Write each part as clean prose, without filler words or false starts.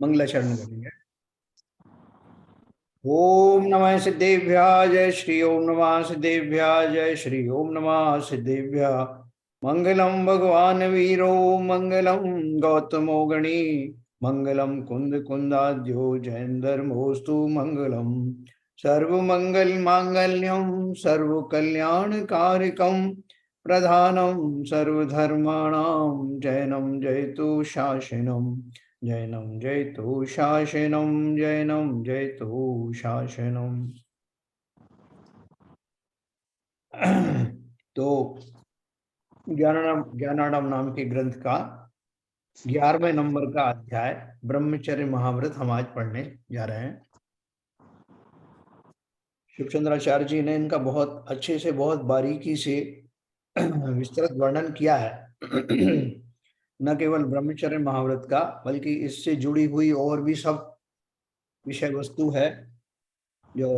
मंगलाचरण करेंगे। ओम नमः सिद्धेभ्याय जय श्री ओम नमः सिद्धेभ्याय जय श्री ओम नमः सिद्धेभ्य। मंगलम भगवान वीरो मंगलम गौतमो गणी मंगलम कुंद कुंदाद्यो जयंदर्मोस्तु मंगलम। सर्वमंगल मांगल्यम सर्व कल्याण कारकम प्रधानम सर्वधर्माणां जैनम जयतु शासनम। जैनम जयतु शासनम जैनम जयतु शासनम। तो ज्ञानाणाम नाम के ग्रंथ का 11वें नंबर का अध्याय ब्रह्मचर्य महाव्रत हम आज पढ़ने जा रहे हैं। शिवचंद्राचार्य जी ने इनका बहुत अच्छे से बहुत बारीकी से विस्तृत वर्णन किया है। न केवल ब्रह्मचर्य महाव्रत का बल्कि इससे जुड़ी हुई और भी सब विषय वस्तु है जो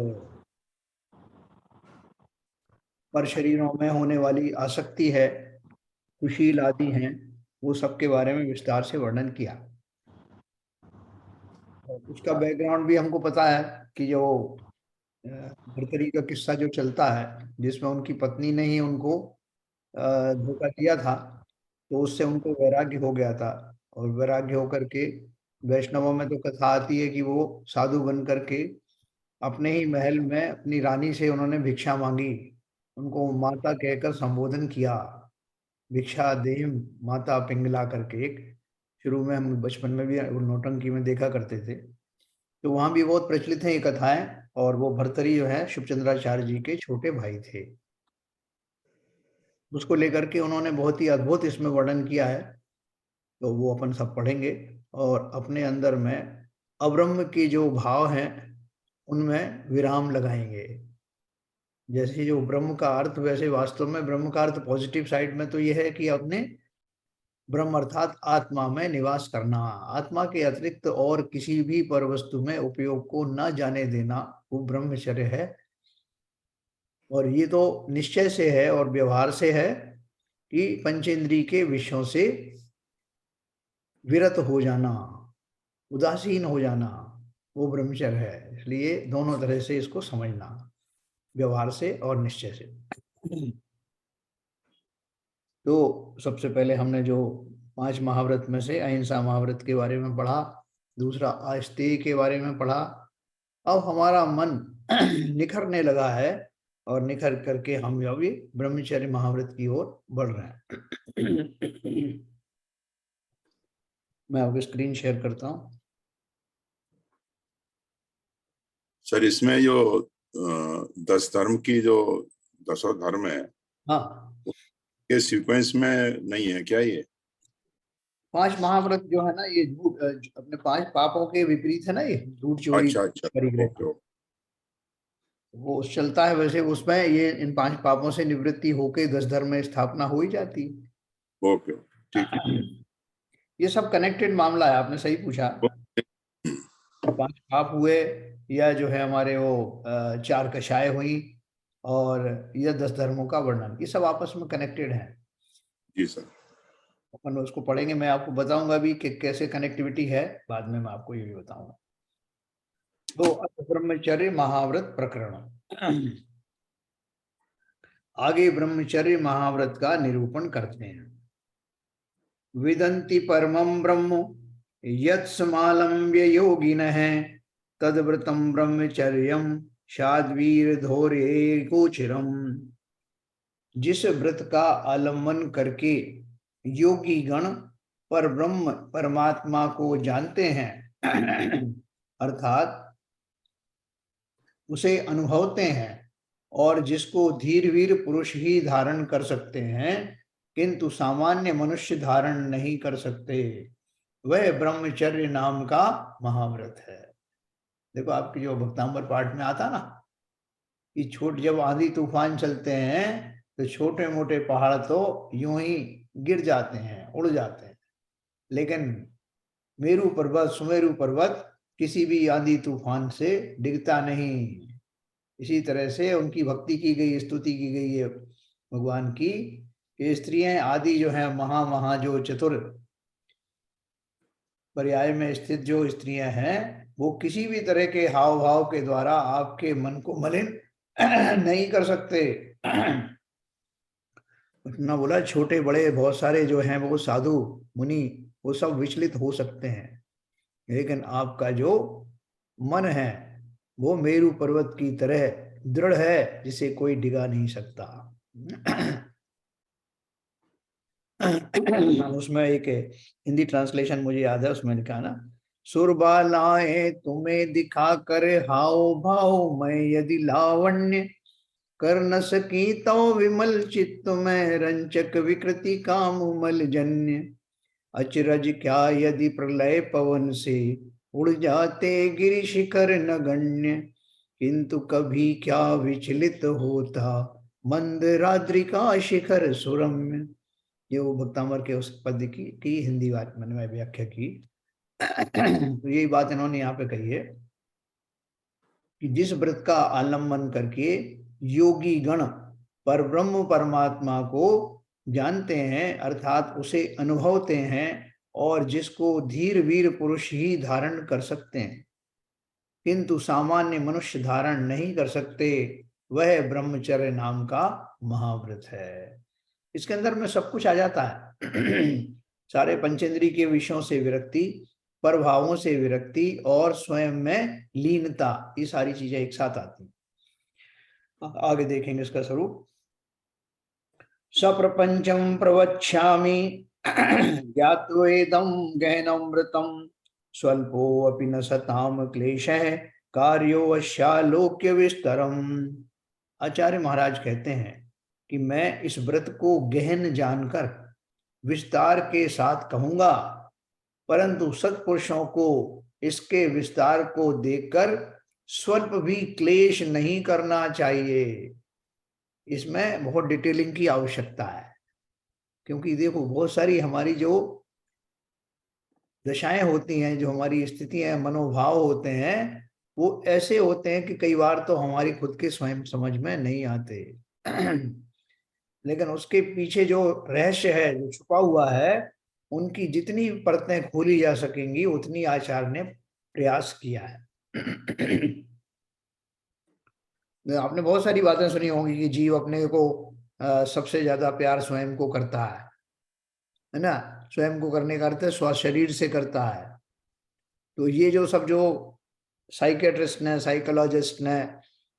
पर शरीरों में होने वाली आसक्ति है, कुशील आदि हैं, वो सब के बारे में विस्तार से वर्णन किया। और उसका बैकग्राउंड भी हमको पता है कि जो भर्तरी का किस्सा जो चलता है जिसमें उनकी पत्नी ने ही उनको धोखा दिया था, तो उससे उनको वैराग्य हो गया था। और वैराग्य होकर के वैष्णवों में तो कथा आती है कि वो साधु बन करके अपने ही महल में अपनी रानी से उन्होंने भिक्षा मांगी, उनको माता कहकर संबोधन किया। भिक्षा देम माता पिंगला करके एक शुरू में हम बचपन में भी नौटंकी में देखा करते थे, तो वहां भी बहुत प्रचलित है ये कथाएं। और वो भर्तरी जो है शिवचंद्राचार्य जी के छोटे भाई थे, उसको लेकर के उन्होंने बहुत ही अद्भुत इसमें वर्णन किया है। तो वो अपन सब पढ़ेंगे और अपने अंदर में अब्रह्म के जो भाव हैं उनमें विराम लगाएंगे। जैसे जो ब्रह्म का अर्थ, वैसे वास्तव में ब्रह्म का अर्थ पॉजिटिव साइड में तो यह है कि अपने ब्रह्म अर्थात आत्मा में निवास करना, आत्मा के अतिरिक्त और किसी भी पर वस्तु में उपयोग को न जाने देना, वो ब्रह्मचर्य है। और ये तो निश्चय से है और व्यवहार से है कि पंचेंद्रिय के विषयों से विरत हो जाना, उदासीन हो जाना, वो ब्रह्मचर्य है। इसलिए दोनों तरह से इसको समझना, व्यवहार से और निश्चय से। तो सबसे पहले हमने जो 5 महाव्रत में से अहिंसा महाव्रत के बारे में पढ़ा, दूसरा आस्तेय के बारे में पढ़ा। अब हमारा मन निखरने लगा है और निखर करके हम अभी ब्रह्मचर्य महाव्रत की ओर बढ़ रहे हैं। मैं आपको स्क्रीन शेयर करता हूँ। सर इसमें जो 10 धर्म की जो 10 धर्म है, हाँ, ये सीक्वेंस में नहीं है क्या? ये 5 महाव्रत जो है ना, ये अपने 5 पापों के विपरीत है ना, ये झूठ चोरी अच्छा अच्छा, परिग्रह ओके वो चलता है। वैसे उसमें ये इन 5 पापों से निवृत्ति होके 10 धर्म में स्थापना हो ही जाती ओके, ठीक है। है। ये सब कनेक्टेड मामला है, आपने सही पूछा। 5 पाप हुए या जो है हमारे वो 4 कषाय हुई और यह 10 धर्मों का वर्णन, ये सब आपस में कनेक्टेड है। जी सर। अपन उसको पढ़ेंगे, मैं आपको बताऊंगा भी कि कैसे कनेक्टिविटी है, बाद में मैं आपको ये भी बताऊंगा। तो ब्रह्मचर्य महाव्रत प्रकरण आगे ब्रह्मचर्य महाव्रत का निरूपण करते हैं। विदन्ति परमं ब्रह्म यत्समालम्ब्य योगिनः तद्व्रतं ब्रह्मचर्यं शाद्वीर धोरे गोचरम। जिस व्रत का आलम्बन करके योगी गण पर ब्रह्म परमात्मा को जानते हैं, अर्थात उसे अनुभवते हैं, और जिसको धीरवीर पुरुष ही धारण कर सकते हैं किंतु सामान्य मनुष्य धारण नहीं कर सकते, वह ब्रह्मचर्य नाम का महाव्रत है। देखो आपकी जो भक्तांबर पाठ में आता ना कि जब आंधी तूफान चलते हैं तो छोटे मोटे पहाड़ तो यूं ही गिर जाते हैं, उड़ जाते हैं, लेकिन मेरू पर्वत सुमेरु पर्वत किसी भी आंधी तूफान से डिगता नहीं। इसी तरह से उनकी भक्ति की गई, स्तुति की गई है भगवान की, कि स्त्रियां आदि जो है महा जो चतुर पर्याय में स्थित जो स्त्रियां हैं वो किसी भी तरह के हाव भाव के द्वारा आपके मन को मलिन नहीं कर सकते। उतना बोला, छोटे बड़े बहुत सारे जो हैं वो साधु मुनि वो सब विचलित हो सकते हैं, लेकिन आपका जो मन है वो मेरु पर्वत की तरह दृढ़ है, जिसे कोई डिगा नहीं सकता। उसमें एक हिंदी ट्रांसलेशन मुझे याद है, उसमें लिखा ना, सुरबालाएं तुम्हें दिखा कर हाव भाव मैं यदि लावण्य कर न सकी तो विमल चित्त में रंचक विकृति काम मल जन्य। अचरज क्या यदि प्रलय पवन से उड़ जाते गिरि शिखर नगण्य, किंतु कभी क्या विचलित होता मंदराद्रि का शिखर सुरम्य। ये वो भक्तामर के उस पद की हिंदी बात मैंने व्याख्या की। तो यही बात इन्होंने यहाँ पे कही है कि जिस व्रत का आलम्बन करके योगी गण पर ब्रह्म परमात्मा को जानते हैं, अर्थात उसे अनुभवते हैं, और जिसको धीर वीर पुरुष ही धारण कर सकते हैं किंतु सामान्य मनुष्य धारण नहीं कर सकते, वह ब्रह्मचर्य नाम का महाव्रत है। इसके अंदर में सब कुछ आ जाता है। सारे पंचेंद्रिय के विषयों से विरक्ति, प्रभावों से विरक्ति और स्वयं में लीनता, ये सारी चीजें एक साथ आती हैं। आगे देखेंगे इसका स्वरूप। सप्रपंचम प्रवक्ष्यामि ज्ञात्वेदं गहनमृतं स्वल्पोऽपि न सताम क्लेशः कार्योऽवश्यालोक्य विस्तरम। आचार्य महाराज कहते हैं कि मैं इस व्रत को गहन जानकर विस्तार के साथ कहूंगा, परंतु सत्पुरुषों को इसके विस्तार को देखकर स्वल्प भी क्लेश नहीं करना चाहिए। इसमें बहुत डिटेलिंग की आवश्यकता है, क्योंकि देखो बहुत सारी हमारी जो दशाएं होती हैं, जो हमारी स्थितियां मनोभाव होते हैं, वो ऐसे होते हैं कि कई बार तो हमारी खुद के स्वयं समझ में नहीं आते। लेकिन उसके पीछे जो रहस्य है, जो छुपा हुआ है, उनकी जितनी परतें खोली जा सकेंगी उतनी आचार्य ने प्रयास किया है। आपने बहुत सारी बातें सुनी होंगी कि जीव अपने को सबसे ज्यादा प्यार स्वयं को करता है ना। स्वयं को करने का अर्थ है स्व शरीर से करता है। तो ये जो सब जो साइकेट्रिस्ट ने, साइकोलॉजिस्ट ने,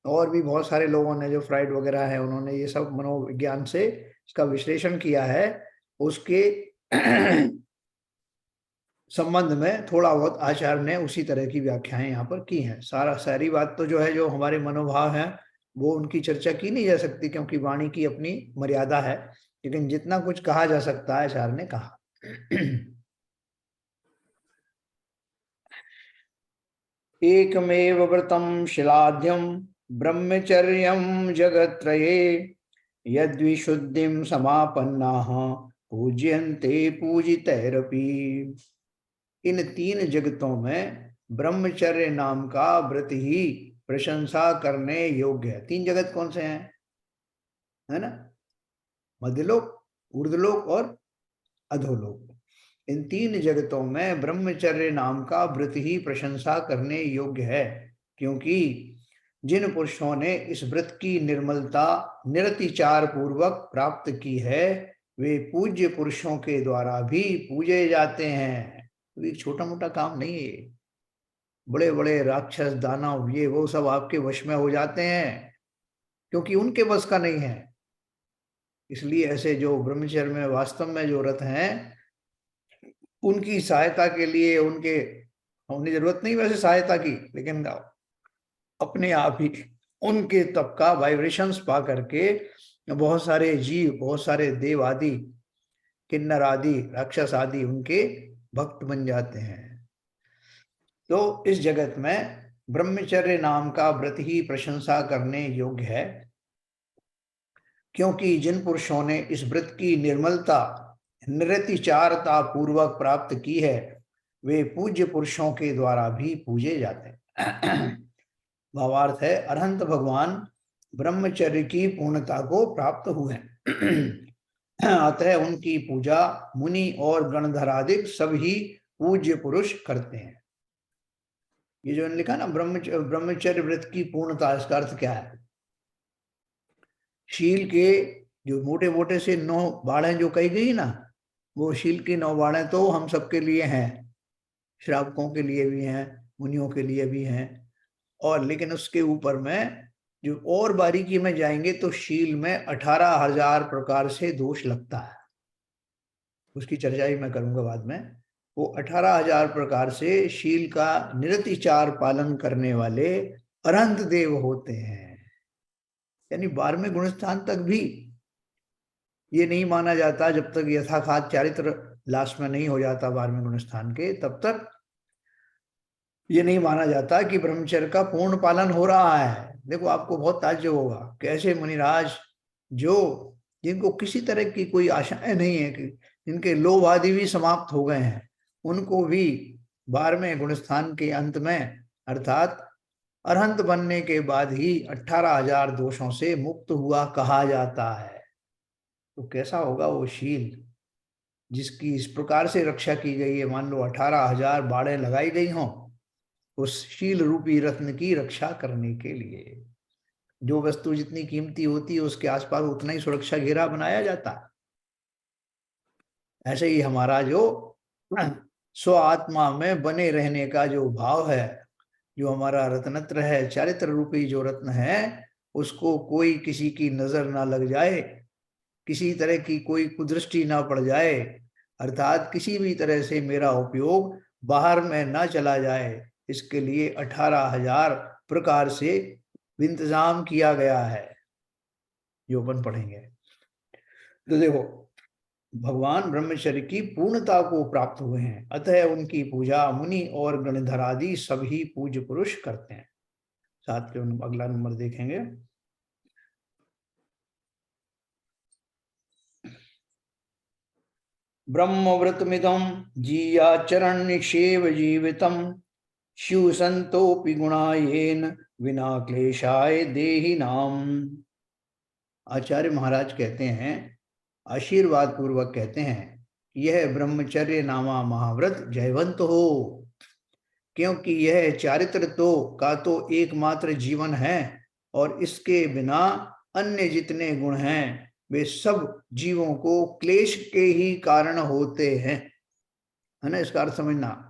और भी बहुत सारे लोगों ने, जो फ्राइड वगैरह है, उन्होंने ये सब मनोविज्ञान से इसका विश्लेषण किया है। उसके संबंध में थोड़ा बहुत आचार्य ने उसी तरह की व्याख्याएं यहाँ पर की हैं। सारी बात तो जो है, जो हमारे मनोभाव हैं, वो उनकी चर्चा की नहीं जा सकती, क्योंकि वाणी की अपनी मर्यादा है, लेकिन जितना कुछ कहा जा सकता है आचार्य ने कहा। एकमेव व्रतं शिलाद्यं ब्रह्मचर्यं जगत्त्रये यद्विशुद्धिं समापन्नाः पूज्यन्ते पूजितैरपि। इन तीन जगतों में ब्रह्मचर्य नाम का व्रत ही प्रशंसा करने योग्य है। तीन जगत कौन से हैं, है ना? मध्यलोक, ऊर्ध्वलोक और अधोलोक। इन तीन जगतों में ब्रह्मचर्य नाम का व्रत ही प्रशंसा करने योग्य है, क्योंकि जिन पुरुषों ने इस व्रत की निर्मलता निरतिचार पूर्वक प्राप्त की है, वे पूज्य पुरुषों के द्वारा भी पूजे जाते हैं। तो एक छोटा मोटा काम नहीं है। बड़े बड़े राक्षस, दानव, ये वो सब आपके वश में हो जाते हैं, क्योंकि उनके बस का नहीं है। इसलिए ऐसे जो ब्रह्मचर्य में वास्तव में जो रत हैं, उनकी सहायता के लिए उनके होने जरूरत नहीं वैसे सहायता की, लेकिन अपने आप ही उनके तप का वाइब्रेशंस पा करके बहुत सारे जीव, बहुत सारे देव आदि, किन्नर आदि, राक्षस आदि उनके भक्त बन जाते हैं। तो इस जगत में ब्रह्मचर्य नाम का व्रत ही प्रशंसा करने योग्य है, क्योंकि जिन पुरुषों ने इस व्रत की निर्मलता निरतिचारता पूर्वक प्राप्त की है, वे पूज्य पुरुषों के द्वारा भी पूजे जाते हैं। भावार्थ है, अरहंत भगवान ब्रह्मचर्य की पूर्णता को प्राप्त हुए हैं। अतः उनकी पूजा मुनि और गणधरादिक सब ही पूज्य पुरुष करते हैं। ये जो लिखा ना ब्रह्मचर्य व्रत की पूर्णता, इसका अर्थ क्या है? शील के जो मोटे मोटे से 9 बाड़ें जो कही गई ना, वो शील की 9 बाड़ें तो हम सबके लिए हैं, श्रावकों के लिए भी हैं, मुनियों के लिए भी हैं। और लेकिन उसके ऊपर में जो और बारीकी में जाएंगे तो शील में 18,000 प्रकार से दोष लगता है। उसकी चर्चा ही मैं करूंगा बाद में। वो 18,000 प्रकार से शील का निरतिचार पालन करने वाले अरहंत देव होते हैं। यानी 12वें गुणस्थान तक भी ये नहीं माना जाता, जब तक यथाखात चारित्र लास्ट में नहीं हो जाता 12वें गुणस्थान के, तब तक ये नहीं माना जाता कि ब्रह्मचर्य का पूर्ण पालन हो रहा है। देखो, आपको बहुत ताज्जुब होगा, कैसे मुनिराज जो जिनको किसी तरह की कोई आशाएं नहीं है, कि जिनके लोभ आदि भी समाप्त हो गए हैं, उनको भी 12वें गुणस्थान के अंत में अर्थात अरहंत बनने के बाद ही 18,000 दोषों से मुक्त हुआ कहा जाता है। तो कैसा होगा वो शील जिसकी इस प्रकार से रक्षा की गई है? मान लो 18,000 बाड़ें लगाई गई हों उस शील रूपी रत्न की रक्षा करने के लिए। जो वस्तु जितनी कीमती होती है उसके आसपास उतना ही सुरक्षा घेरा बनाया जाता है। ऐसे ही हमारा जो स्व आत्मा में बने रहने का जो भाव है, जो हमारा रत्नत्र है, चारित्र रूपी जो रत्न है, उसको कोई किसी की नजर ना लग जाए, किसी तरह की कोई कुदृष्टि ना पड़ जाए, अर्थात किसी भी तरह से मेरा उपयोग बाहर में ना चला जाए, इसके लिए 18,000 प्रकार से इंतजाम किया गया है, जो अपन पढ़ेंगे। तो देखो, भगवान ब्रह्मचर्य की पूर्णता को प्राप्त हुए हैं, अतः उनकी पूजा मुनि और गणधर आदि सभी पूज्य पुरुष करते हैं। साथ में अगला नंबर देखेंगे। ब्रह्मव्रतमिदं जीयाचरण निषेव जीवितम शिव संतोपि गुणायेन विना क्लेशाय देहि नाम। आचार्य महाराज कहते हैं, आशीर्वाद पूर्वक कहते हैं, यह ब्रह्मचर्य नामा महाव्रत जयवंत हो, क्योंकि यह चारित्र का तो एकमात्र जीवन है, और इसके बिना अन्य जितने गुण हैं वे सब जीवों को क्लेश के ही कारण होते हैं, है ना? इसका अर्थ समझना।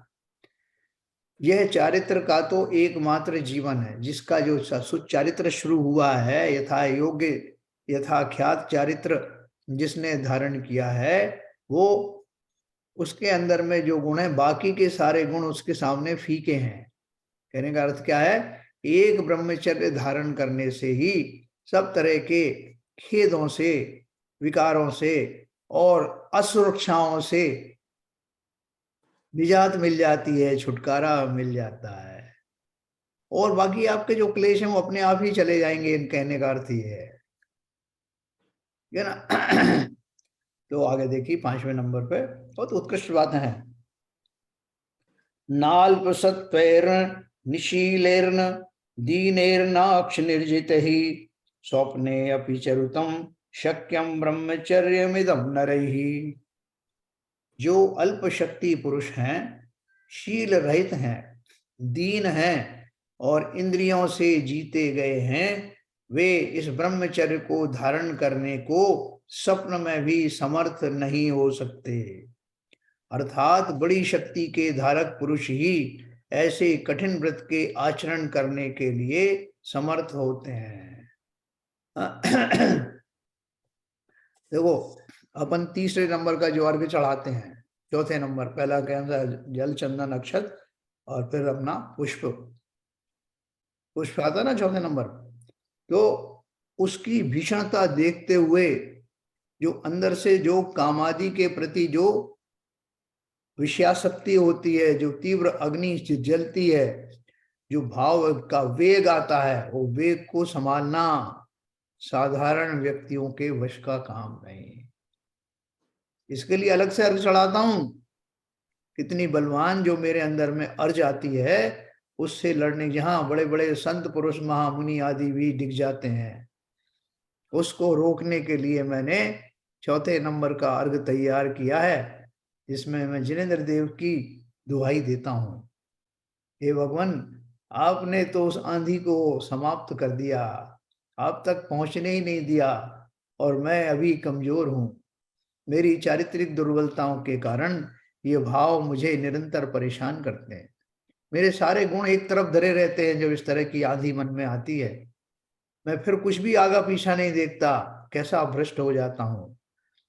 यह चारित्र का तो एकमात्र जीवन है, जिसका जो सुचारित्र शुरू हुआ है, यथा योग्य यथाख्यात चारित्र जिसने धारण किया है, वो उसके अंदर में जो गुण है, बाकी के सारे गुण उसके सामने फीके हैं। कहने का अर्थ क्या है? एक ब्रह्मचर्य धारण करने से ही सब तरह के खेदों से, विकारों से और असुरक्षाओं से निजात मिल जाती है, छुटकारा मिल जाता है, और बाकी आपके जो क्लेश हैं वो अपने आप ही चले जाएंगे। इन कहने का अर्थ ये है ना? तो आगे देखिए 5वें नंबर पे बहुत उत्कृष्ट बात है। नाल्प सत्वैर्न निशीलेर्न दीनेर्नाक्ष निर्जित ही स्वप्ने अपि चरुतम शक्यम ब्रह्मचर्यमिदं नरैहि। जो अल्प शक्ति पुरुष हैं, शील रहित हैं, दीन हैं और इंद्रियों से जीते गए हैं, वे इस ब्रह्मचर्य को धारण करने को स्वप्न में भी समर्थ नहीं हो सकते। अर्थात बड़ी शक्ति के धारक पुरुष ही ऐसे कठिन व्रत के आचरण करने के लिए समर्थ होते हैं। देखो, अपन तीसरे नंबर का जो अर्घ्य चढ़ाते हैं, चौथे नंबर, पहला क्या जल चंदन अक्षत, और फिर अपना पुष्प आता ना चौथे नंबर। तो उसकी भीषणता देखते हुए जो अंदर से जो कामादि के प्रति जो विषयासक्ति होती है, जो तीव्र अग्नि जलती है, जो भाव का वेग आता है, वो वेग को संभालना साधारण व्यक्तियों के वश का काम नहीं। इसके लिए अलग से अर्घ चढ़ाता हूं। कितनी बलवान जो मेरे अंदर में अर्ज आती है, उससे लड़ने जहां बड़े बड़े संत पुरुष महामुनि आदि भी दिख जाते हैं, उसको रोकने के लिए मैंने चौथे नंबर का अर्घ तैयार किया है, जिसमें मैं जिनेंद्र देव की दुहाई देता हूं, हे भगवान, आपने तो उस आंधी को समाप्त कर दिया, आप तक पहुंचने ही नहीं दिया, और मैं अभी कमजोर हूं। मेरी चारित्रिक दुर्बलताओं के कारण ये भाव मुझे निरंतर परेशान करते हैं। मेरे सारे गुण एक तरफ धरे रहते हैं जब इस तरह की आंधी मन में आती है। मैं फिर कुछ भी आगा पीछा नहीं देखता, कैसा भ्रष्ट हो जाता हूँ।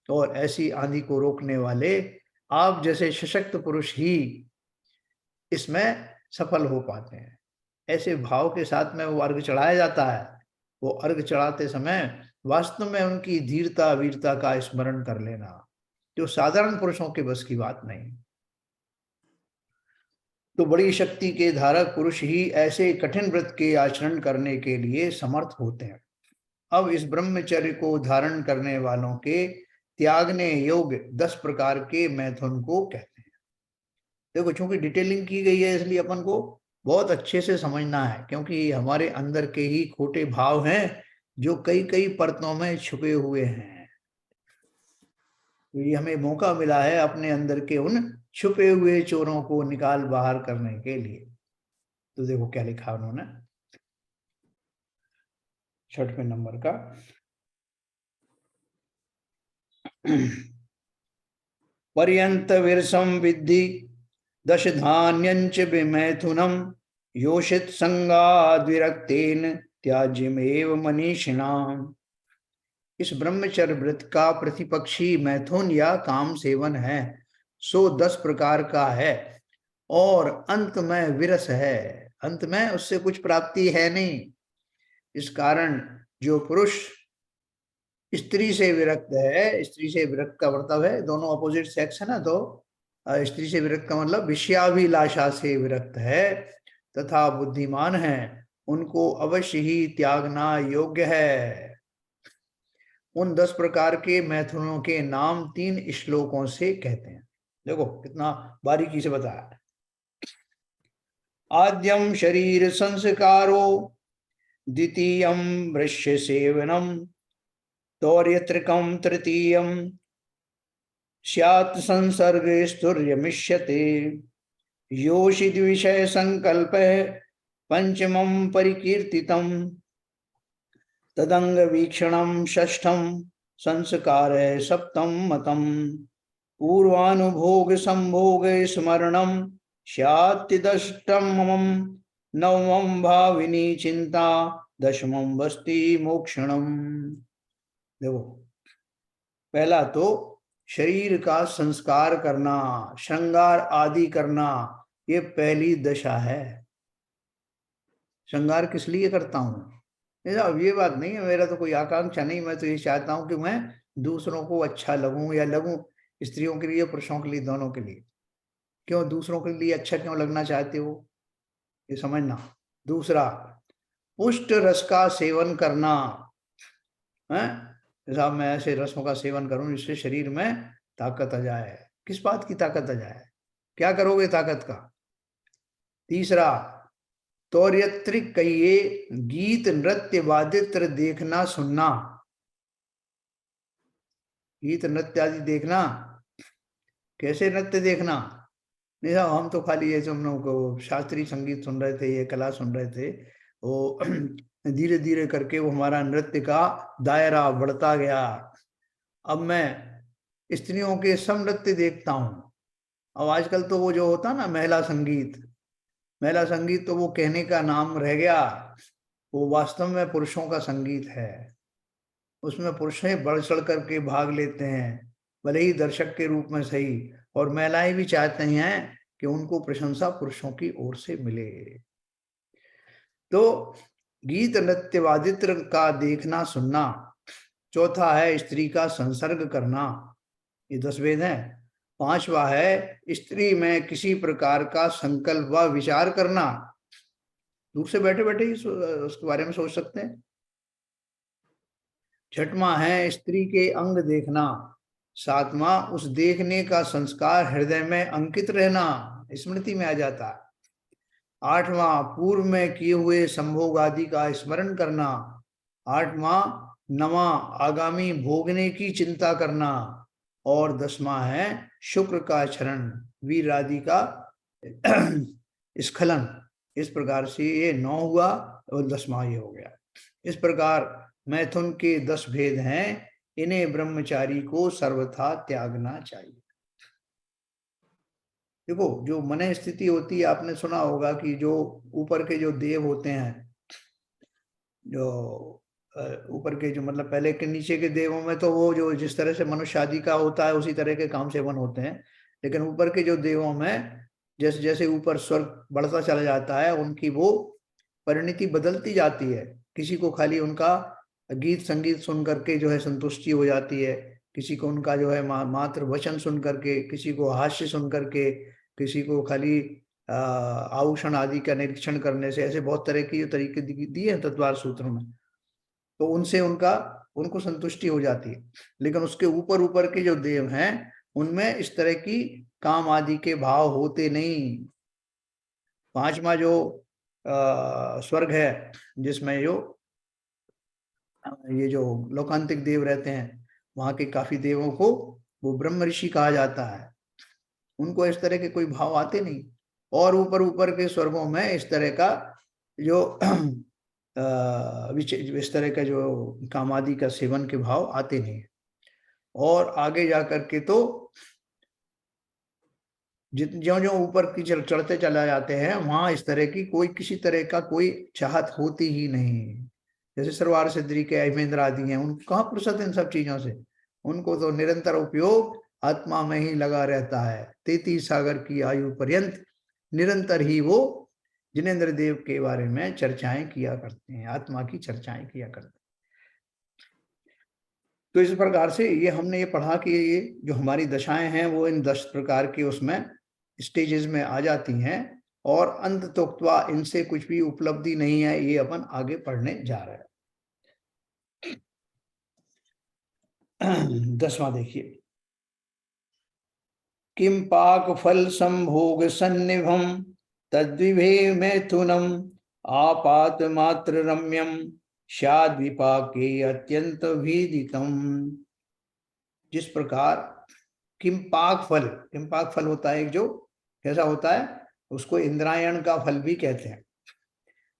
और ऐसी आंधी को रोकने वाले आप जैसे सशक्त पुरुष ही इसमें सफल हो पाते हैं। ऐसे भाव के साथ में वो अर्घ चढ़ाया जाता है। वो अर्घ चढ़ाते समय वास्तव में उनकी धीरता वीरता का स्मरण कर लेना, जो साधारण पुरुषों के बस की बात नहीं। तो बड़ी शक्ति के धारक पुरुष ही ऐसे कठिन व्रत के आचरण करने के लिए समर्थ होते हैं। अब इस ब्रह्मचर्य को धारण करने वालों के त्यागने योग्य 10 प्रकार के मैथुन को कहते हैं। देखो, चूंकि डिटेलिंग की गई है इसलिए अपन को बहुत अच्छे से समझना है, क्योंकि हमारे अंदर के ही खोटे भाव हैं जो कई कई परतों में छुपे हुए हैं। तो ये हमें मौका मिला है अपने अंदर के उन छुपे हुए चोरों को निकाल बाहर करने के लिए। तो देखो क्या लिखा उन्होंने 6वें नंबर का। पर्यंत विरसम विद्धि दश धान्यंच विमैथुनम योषित संगाद विरक्तेन त्याज्यमेव मनीषिणाम। इस ब्रह्मचर्य व्रत का प्रतिपक्षी मैथुन या काम सेवन है, सो 10 प्रकार का है, और अंत में विरस है, अंत में उससे कुछ प्राप्ति है नहीं। इस कारण जो पुरुष स्त्री से विरक्त है, स्त्री से विरक्त का मतलब है दोनों अपोजिट सेक्स है ना, तो स्त्री से विरक्त का मतलब विषयाभिलाषा से विरक्त है तथा बुद्धिमान है, उनको अवश्य ही त्यागना योग्य है। उन 10 प्रकार के मैथुनों के नाम 3 श्लोकों से कहते हैं। देखो कितना बारीकी से बताया। आद्यम शरीर संस्कारो, द्वितीयम वृश्य सेवनम, तौर्यत्रिकम तृतीयम स्यात् संसर्ग स्तुर्यमिष्यते, योषित विषय संकल्प पंचमं परिकीर्तितम, तदंग वीक्षणम षष्ठम संस्कार सप्तम मतम, पूर्वानुभोग संभोग स्मरणम स्यात्तिदष्टमं, नवमं भाविनी चिंता, दशमं वस्ति मोक्षणम। देखो, पहला तो शरीर का संस्कार करना, श्रृंगार आदि करना, ये पहली दशा है। श्रृंगार किस लिए करता हूं? अब ये बात नहीं है, मेरा तो कोई आकांक्षा नहीं, मैं तो ये चाहता हूं कि मैं दूसरों को अच्छा लगूं, या लगूं स्त्रियों के लिए पुरुषों के लिए दोनों के लिए। क्यों दूसरों के लिए अच्छा क्यों लगना चाहते हो, ये समझना। दूसरा, पुष्ट रस का सेवन करना है। जैसा मैं ऐसे रसों का सेवन करूं जिससे शरीर में ताकत आ जाए। किस बात की ताकत आ जाए? क्या करोगे ताकत का? तीसरा, तौर्यत्रिक कहिए गीत नृत्य वादित्र देखना सुनना। गीत नृत्य आदि देखना। कैसे नृत्य देखना? नहीं साहब, हम तो खाली ये जो हम लोग को शास्त्रीय संगीत सुन रहे थे, ये कला सुन रहे थे, वो धीरे धीरे करके वो हमारा नृत्य का दायरा बढ़ता गया। अब मैं स्त्रियों के सब नृत्य देखता हूँ। अब आजकल तो वो जो होता ना महिला संगीत, महिला संगीत तो वो कहने का नाम रह गया, वो वास्तव में पुरुषों का संगीत है। उसमें पुरुष बढ़ चढ़ करके भाग लेते हैं, भले ही दर्शक के रूप में सही, और महिलाएं भी चाहते हैं कि उनको प्रशंसा पुरुषों की ओर से मिले। तो गीत नृत्य वादित्र का देखना सुनना। चौथा है स्त्री का संसर्ग करना, ये 10 वेद हैं। 5वां है स्त्री में किसी प्रकार का संकल्प व विचार करना। दूर से बैठे बैठे ही उसके बारे में सोच सकते हैं। 6वां है स्त्री के अंग देखना। 7वां उस देखने का संस्कार हृदय में अंकित रहना, स्मृति में आ जाता। 8वां पूर्व में किए हुए संभोग आदि का स्मरण करना। 8वां 9वां आगामी भोगने की चिंता करना। और 10वां है शुक्र का चरण, वीर आदि का स्खलन, इस प्रकार से ये 9 हुआ और 10वां ये हो गया। इस प्रकार मैथुन के 10 भेद हैं, इन्हें ब्रह्मचारी को सर्वथा त्यागना चाहिए। देखो, जो मन स्थिति होती है, आपने सुना होगा कि जो ऊपर के जो देव होते हैं, जो ऊपर के जो मतलब पहले के नीचे के देवों में तो वो जो जिस तरह से मनुष्य आदि का होता है उसी तरह के काम सेवन होते हैं, लेकिन ऊपर के जो देवों में जैसे जैसे ऊपर स्वर्ग बढ़ता चला जाता है, उनकी वो परिणति बदलती जाती है। किसी को खाली उनका गीत संगीत सुन करके जो है संतुष्टि हो जाती है, किसी को उनका जो है मात्र वचन सुन करके, किसी को हास्य सुन करके, किसी को खाली आभूषण आदि का निरीक्षण करने से, ऐसे बहुत तरह की जो तरीके दिए हैं तत्वार सूत्र में, तो उनसे उनको संतुष्टि हो जाती है। लेकिन उसके ऊपर ऊपर के जो देव हैं उनमें इस तरह की काम आदि के भाव होते नहीं। 5वां जो स्वर्ग है, जिसमें ये जो लोकांतिक देव रहते हैं, वहां के काफी देवों को वो ब्रह्म ऋषि कहा जाता है, उनको इस तरह के कोई भाव आते नहीं। और ऊपर ऊपर के स्वर्गों में इस तरह का जो इस तरह का जो कामादि का सेवन के भाव आते नहीं। और आगे जाकर के तो ज्यो ज्यो ऊपर की चढ़ते चला जाते हैं, वहां इस तरह की कोई किसी तरह का कोई चाहत होती ही नहीं। जैसे सरवार सिद्धि के अहिमेंद्र आदि हैं, उनको कहाँ फुर्सत इन सब चीजों से, उनको तो निरंतर उपयोग आत्मा में ही लगा रहता है। 33 सागर की आयु पर्यंत निरंतर ही वो जिनेन्द्र देव के बारे में चर्चाएं किया करते हैं, आत्मा की चर्चाएं किया करते हैं। तो इस प्रकार से ये हमने ये पढ़ा कि ये जो हमारी दशाएं हैं वो इन 10 प्रकार के उसमें स्टेजेस में आ जाती हैं, और अंत तोक्त्वा इनसे कुछ भी उपलब्धि नहीं है, ये अपन आगे पढ़ने जा रहे हैं। 10वां देखिए, किम पाक फल संभोग सन्निभम तद्विभे मैथुनम आपात मात्र रम्यम शाद विपाके अत्यंत भीदितम। जिस प्रकार किम्पाक फल होता है, एक जो कैसा होता है, उसको इंद्रायण का फल भी कहते हैं।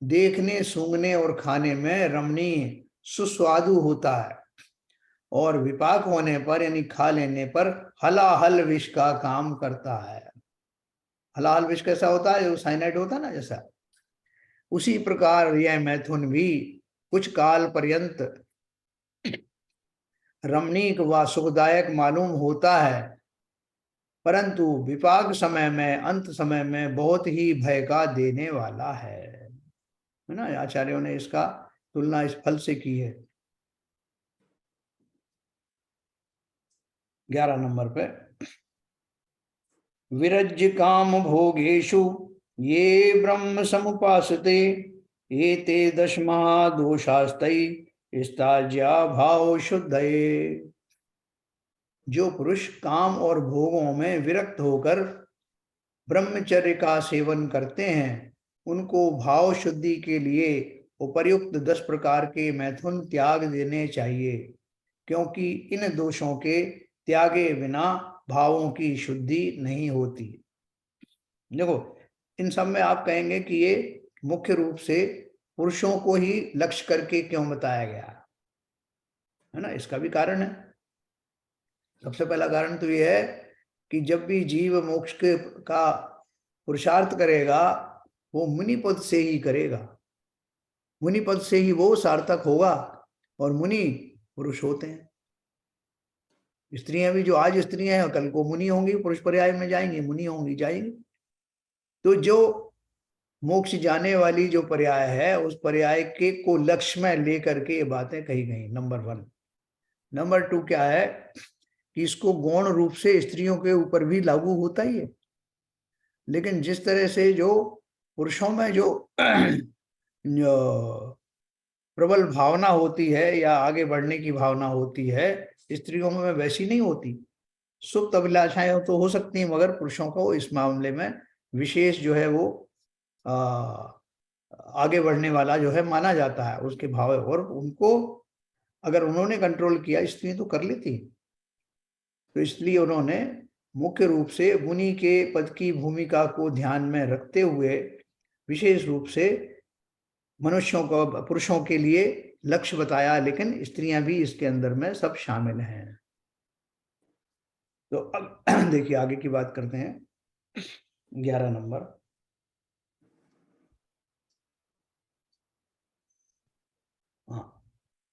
देखने, सूंघने और खाने में रमणीय सुस्वादु होता है, और विपाक होने पर यानी खा लेने पर हलाहल विष का काम करता है। हलाहल विष कैसा होता है, जो साइनाइड होता है ना, जैसा उसी प्रकार यह मैथुन भी कुछ काल पर्यंत रमणीक व सुखदायक मालूम होता है, परंतु विपाक समय में, अंत समय में बहुत ही भय का देने वाला है ना। आचार्यों ने इसका तुलना इस फल से की है। 11 नंबर पे, विरज्य काम भोगेशु ये ब्रह्म समुपासते एते 10 महादोषास्तै स्ताज्या भाव शुद्धये। जो पुरुष काम और भोगों में विरक्त होकर ब्रह्मचर्य का सेवन करते हैं, उनको भाव शुद्धि के लिए उपर्युक्त 10 प्रकार के मैथुन त्याग देने चाहिए, क्योंकि इन दोषों के त्यागे बिना भावों की शुद्धि नहीं होती। देखो, इन सब में आप कहेंगे कि ये मुख्य रूप से पुरुषों को ही लक्ष्य करके क्यों बताया गया है ना। इसका भी कारण है। सबसे पहला कारण तो यह है कि जब भी जीव मोक्ष के का पुरुषार्थ करेगा, वो मुनि पद से ही करेगा, मुनि पद से ही वो सार्थक होगा। और मुनि पुरुष होते हैं। स्त्रियां भी जो आज स्त्रियां हैं, कल को मुनि होंगी, पुरुष पर्याय में जाएंगी, मुनि होंगी, जाएंगी। तो जो मोक्ष जाने वाली जो पर्याय है, उस पर्याय के को लक्ष्य में लेकर के ये बातें कही गई, नंबर 1। नंबर 2 क्या है कि इसको गौण रूप से स्त्रियों के ऊपर भी लागू होता ही है, लेकिन जिस तरह से जो पुरुषों में जो प्रबल भावना होती है या आगे बढ़ने की भावना होती है, स्त्रियों में वैसी नहीं होती। सुप्त अभिलाषाएं तो हो सकती हैं, मगर पुरुषों को इस मामले में विशेष जो है वो आगे बढ़ने वाला जो है माना जाता है, उसके भाव। और उनको अगर उन्होंने कंट्रोल किया, स्त्री तो कर लेती, तो इसलिए उन्होंने मुख्य रूप से मुनि के पद की भूमिका को ध्यान में रखते हुए विशेष रूप से मनुष्यों को, पुरुषों के लिए लक्ष्य बताया, लेकिन स्त्रियां भी इसके अंदर में सब शामिल हैं। तो अब देखिए आगे की बात करते हैं। 11 नंबर। हाँ,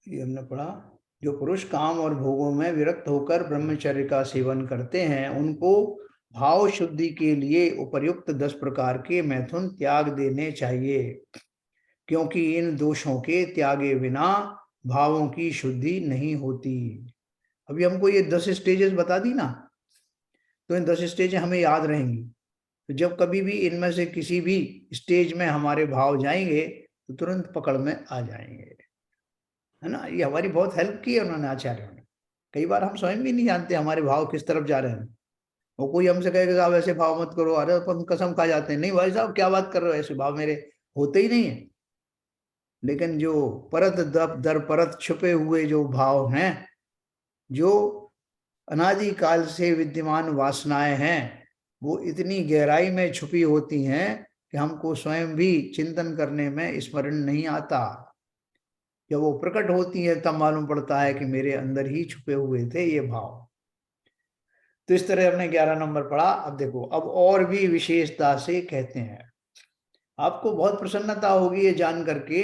ये हमने पढ़ा। जो पुरुष काम और भोगों में विरक्त होकर ब्रह्मचर्य का सेवन करते हैं, उनको भाव शुद्धि के लिए उपर्युक्त 10 प्रकार के मैथुन त्याग देने चाहिए, क्योंकि इन दोषों के त्यागे बिना भावों की शुद्धि नहीं होती। अभी हमको ये 10 स्टेजेस बता दी ना, तो इन 10 स्टेज हमें याद रहेंगी। तो जब कभी भी इनमें से किसी भी स्टेज में हमारे भाव जाएंगे तो तुरंत पकड़ में आ जाएंगे, है ना। ये हमारी बहुत हेल्प की है उन्होंने, आचार्यों ने। कई बार हम स्वयं भी नहीं जानते हमारे भाव किस तरफ जा रहे हैं। वो कोई हमसे कहेगा साहब ऐसे भाव मत करो, अरे अपन कसम खा जाते हैं, नहीं भाई साहब क्या बात कर रहे हो, ऐसे भाव मेरे होते ही नहीं है। लेकिन जो परत दर परत छुपे हुए जो भाव हैं, जो अनादि काल से विद्यमान वासनाएं हैं, वो इतनी गहराई में छुपी होती हैं कि हमको स्वयं भी चिंतन करने में स्मरण नहीं आता। जब वो प्रकट होती है तब मालूम पड़ता है कि मेरे अंदर ही छुपे हुए थे ये भाव। तो इस तरह हमने 11 नंबर पढ़ा। अब देखो, अब और भी विशेषता से कहते हैं। आपको बहुत प्रसन्नता होगी ये जान करके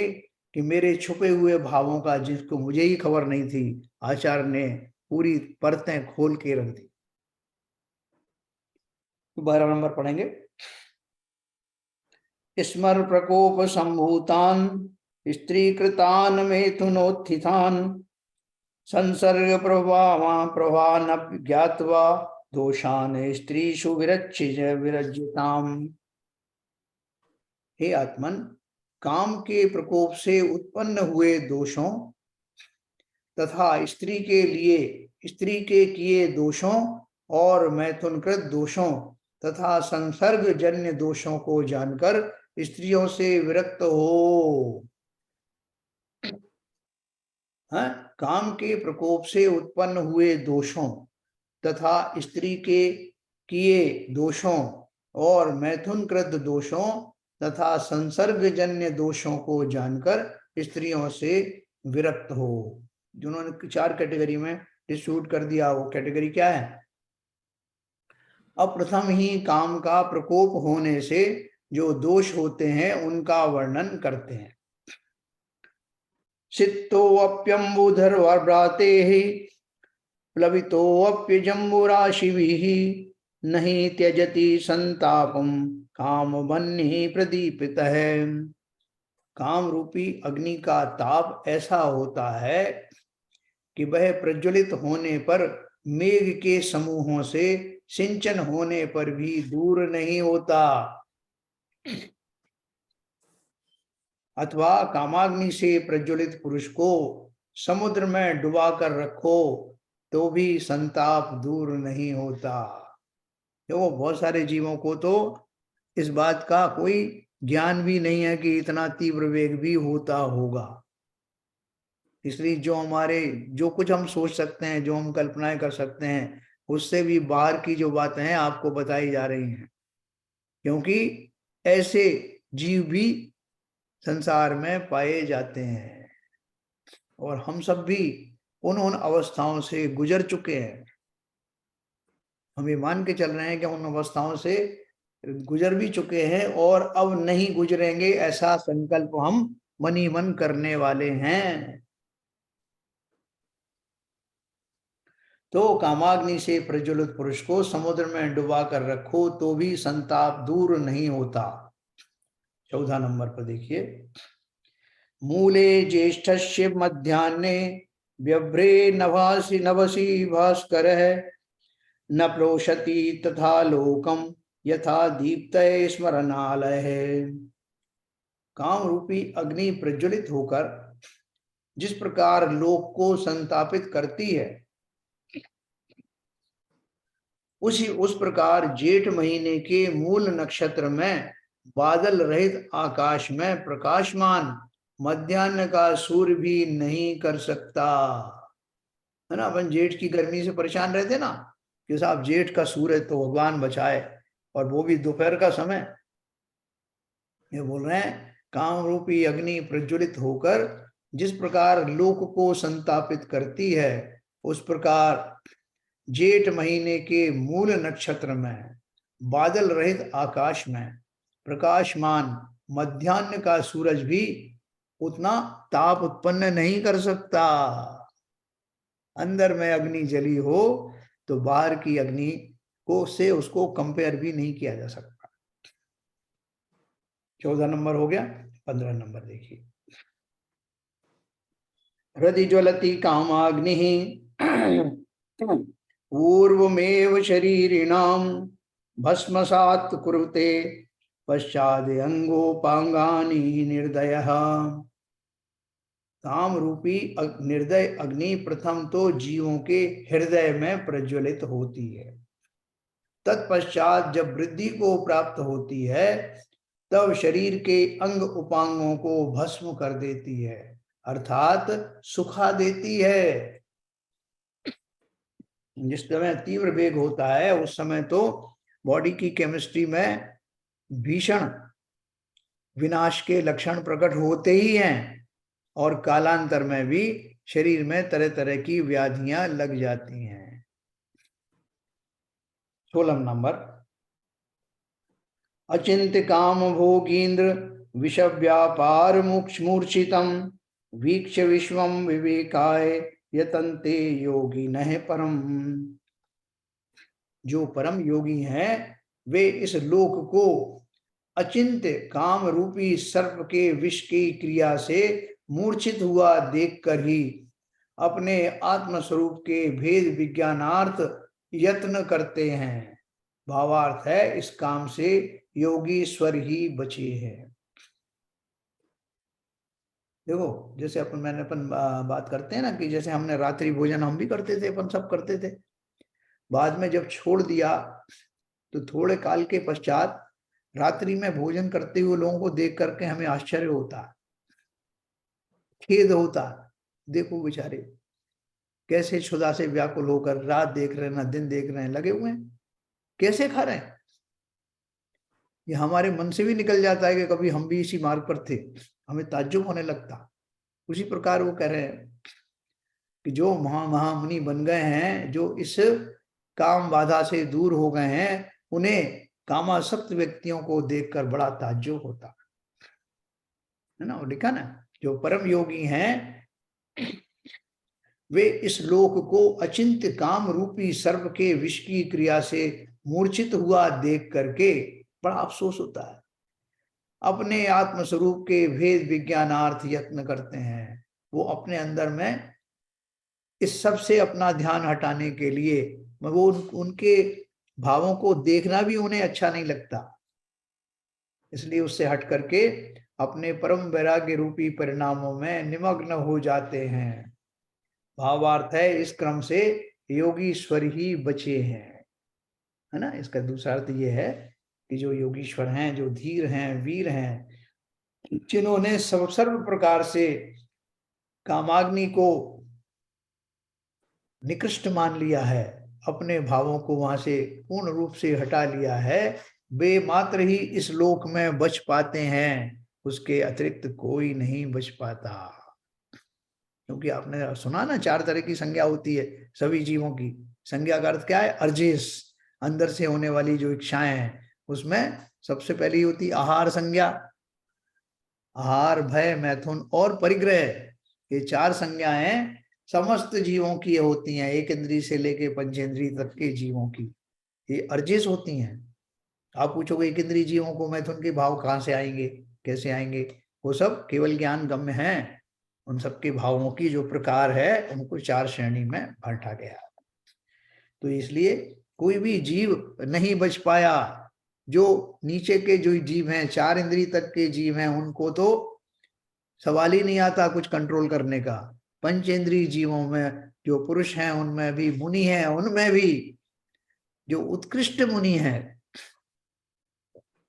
कि मेरे छुपे हुए भावों का, जिसको मुझे ही खबर नहीं थी, आचार्य ने पूरी परतें खोल के रख दी। 12 नंबर पढ़ेंगे। स्मर प्रकोप संभूतान स्त्रीकृतान मेथुनोत्थितान संसर्ग प्रभावान ज्ञात्वा दोषान स्त्रीषु विरज्यताम। हे आत्मन, काम के प्रकोप से उत्पन्न हुए दोषों तथा स्त्री के लिए स्त्री के किए दोषों और मैथुनकृत दोषों तथा संसर्ग जन्य दोषों को जानकर स्त्रियों से विरक्त हो। हाँ, काम के प्रकोप से उत्पन्न हुए दोषों तथा स्त्री के किए दोषों और मैथुनकृत दोषों तथा संसर्गजन्य दोषों को जानकर स्त्रियों से विरक्त हो। जिन्होंने 4 कैटेगरी में डिस्ट्रीब्यूट कर दिया, वो कैटेगरी क्या है? अब प्रथम ही काम का प्रकोप होने से जो दोष होते हैं उनका वर्णन करते हैं। सित्तोऽप्यम्बुधर्वभ्राते प्लवितोऽप्यजम्बुराशिभिः नहीं त्यजति संतापम काम बन्ही प्रदीपितः। काम रूपी अग्नि का ताप ऐसा होता है कि वह प्रज्वलित होने पर मेघ के समूहों से सिंचन होने पर भी दूर नहीं होता। अथवा कामाग्नि से प्रज्वलित पुरुष को समुद्र में डुबा कर रखो तो भी संताप दूर नहीं होता। देखो, बहुत सारे जीवों को तो इस बात का कोई ज्ञान भी नहीं है कि इतना तीव्र वेग भी होता होगा। इसलिए जो कुछ हम सोच सकते हैं, जो हम कल्पनाएं कर सकते हैं, उससे भी बाहर की जो बातें हैं आपको बताई जा रही हैं, क्योंकि ऐसे जीव भी संसार में पाए जाते हैं और हम सब भी उन अवस्थाओं से गुजर चुके हैं। हम ये मान के चल रहे हैं कि उन अवस्थाओं से गुजर भी चुके हैं और अब नहीं गुजरेंगे, ऐसा संकल्प हम मन ही मन करने वाले हैं। तो कामाग्नि से प्रज्वलित पुरुष को समुद्र में डुबा कर रखो तो भी संताप दूर नहीं होता। 14 नंबर पर देखिए। मूले ज्येष्ठस्य मध्याह्ने व्यभ्रे नभसि भास्कर न प्रोशति तथा लोकम यथा दीप्तये स्मरणालय। काम रूपी अग्नि प्रज्वलित होकर जिस प्रकार लोक को संतापित करती है, उस प्रकार जेठ महीने के मूल नक्षत्र में बादल रहित आकाश में प्रकाशमान मध्याह्न का सूर्य भी नहीं कर सकता, है ना। अपन जेठ की गर्मी से परेशान रहते ना, कि साहब जेठ का सूरज तो भगवान बचाए, और वो भी दोपहर का समय। ये बोल रहे हैं काम रूपी अग्नि प्रज्वलित होकर जिस प्रकार लोक को संतापित करती है, उस प्रकार जेठ महीने के मूल नक्षत्र में बादल रहित आकाश में प्रकाशमान मध्याह्न का सूरज भी उतना ताप उत्पन्न नहीं कर सकता। अंदर में अग्नि जली हो तो बाहर की अग्नि को से उसको कंपेयर भी नहीं किया जा सकता। 14 नंबर हो गया। 15 नंबर देखिए। हृदि ज्वलति कामाग्नि पूर्वमेव शरीरिणाम भस्मसात् कुरुते पश्चाद अंगोपांगानि निर्दयः। काम रूपी निर्दय अग्नि प्रथम तो जीवों के हृदय में प्रज्वलित होती है, तत्पश्चात जब वृद्धि को प्राप्त होती है तब शरीर के अंग उपांगों को भस्म कर देती है, अर्थात सुखा देती है। जिस समय तीव्र वेग होता है उस समय तो बॉडी की केमिस्ट्री में भीषण विनाश के लक्षण प्रकट होते ही हैं, और कालांतर में भी शरीर में तरह तरह की व्याधियां लग जाती हैं। 16 नंबर। अचिंत्य काम भोगींद्र विष व्यापार मूर्छितम वीक्ष विश्वम विवेकाय यतन्ते योगी नह परम। जो परम योगी हैं वे इस लोक को अचिंत्य काम रूपी सर्प के विष की क्रिया से मूर्छित हुआ देखकर ही अपने आत्मस्वरूप के भेद विज्ञानार्थ यत्न करते हैं। भावार्थ है इस काम से योगी स्वर ही बचे हैं। देखो जैसे अपन बात करते हैं ना कि जैसे हमने रात्रि भोजन हम भी करते थे, अपन सब करते थे, बाद में जब छोड़ दिया तो थोड़े काल के पश्चात रात्रि में भोजन करते हुए लोगों को देख करके हमें आश्चर्य होता, खेद होता। देखो बेचारे कैसे क्षुधा से व्याकुल होकर रात देख रहे हैं ना दिन देख रहे हैं, लगे हुए हैं, कैसे खा रहे हैं। ये हमारे मन से भी निकल जाता है कि कभी हम भी इसी मार्ग पर थे, हमें ताज्जुब होने लगता। उसी प्रकार वो कह रहे हैं कि जो महामुनि बन गए हैं, जो इस काम बाधा से दूर हो गए हैं, उन्हें कामासक्त व्यक्तियों को देखकर बड़ा ताज्जुब होता है ना। वो लिखा ना, जो परम योगी हैं वे इस लोक को अचिंत्य काम रूपी सर्प के विष की क्रिया से मूर्छित हुआ देख करके बड़ा अफसोस होता है, अपने आत्मस्वरूप के भेद विज्ञानार्थ यत्न करते हैं। वो अपने अंदर में इस सब से अपना ध्यान हटाने के लिए वो उनके भावों को देखना भी उन्हें अच्छा नहीं लगता, इसलिए उससे हट करके अपने परम वैराग्य रूपी परिणामों में निमग्न हो जाते हैं। भावार्थ है इस क्रम से योगीश्वर ही बचे हैं, है ना। इसका दूसरा अर्थ ये है कि जो योगीश्वर हैं, जो धीर हैं, वीर हैं, जिन्होंने सर्व प्रकार से कामाग्नि को निकृष्ट मान लिया है, अपने भावों को वहां से पूर्ण रूप से हटा लिया है, वे मात्र ही इस लोक में बच पाते हैं, उसके अतिरिक्त कोई नहीं बच पाता। क्योंकि आपने सुना ना 4 तरह की संज्ञा होती है सभी जीवों की। संज्ञा का अर्थ क्या है? अर्जेस, अंदर से होने वाली जो इच्छाएं हैं, उसमें सबसे पहली होती आहार संज्ञा। आहार, भय, मैथुन और परिग्रह, ये 4 संज्ञाएं समस्त जीवों की होती हैं, एक इंद्रिय से लेके पंचेंद्रिय तक के जीवों की ये अर्जेस होती हैं। आप पूछोगे एक इंद्रिय जीवों को मैथुन के भाव कहाँ से आएंगे, कैसे आएंगे? वो सब केवल ज्ञान गम्य हैं। उन सबके भावों की जो प्रकार है उनको 4 श्रेणी में बांटा गया। तो इसलिए कोई भी जीव नहीं बच पाया। जो नीचे के जो जीव हैं, 4 इंद्रिय तक के जीव हैं, उनको तो सवाल ही नहीं आता कुछ कंट्रोल करने का। पंचेंद्रिय जीवों में जो पुरुष हैं, उनमें भी मुनि हैं, उनमें भी जो उत्कृष्ट मुनि हैं,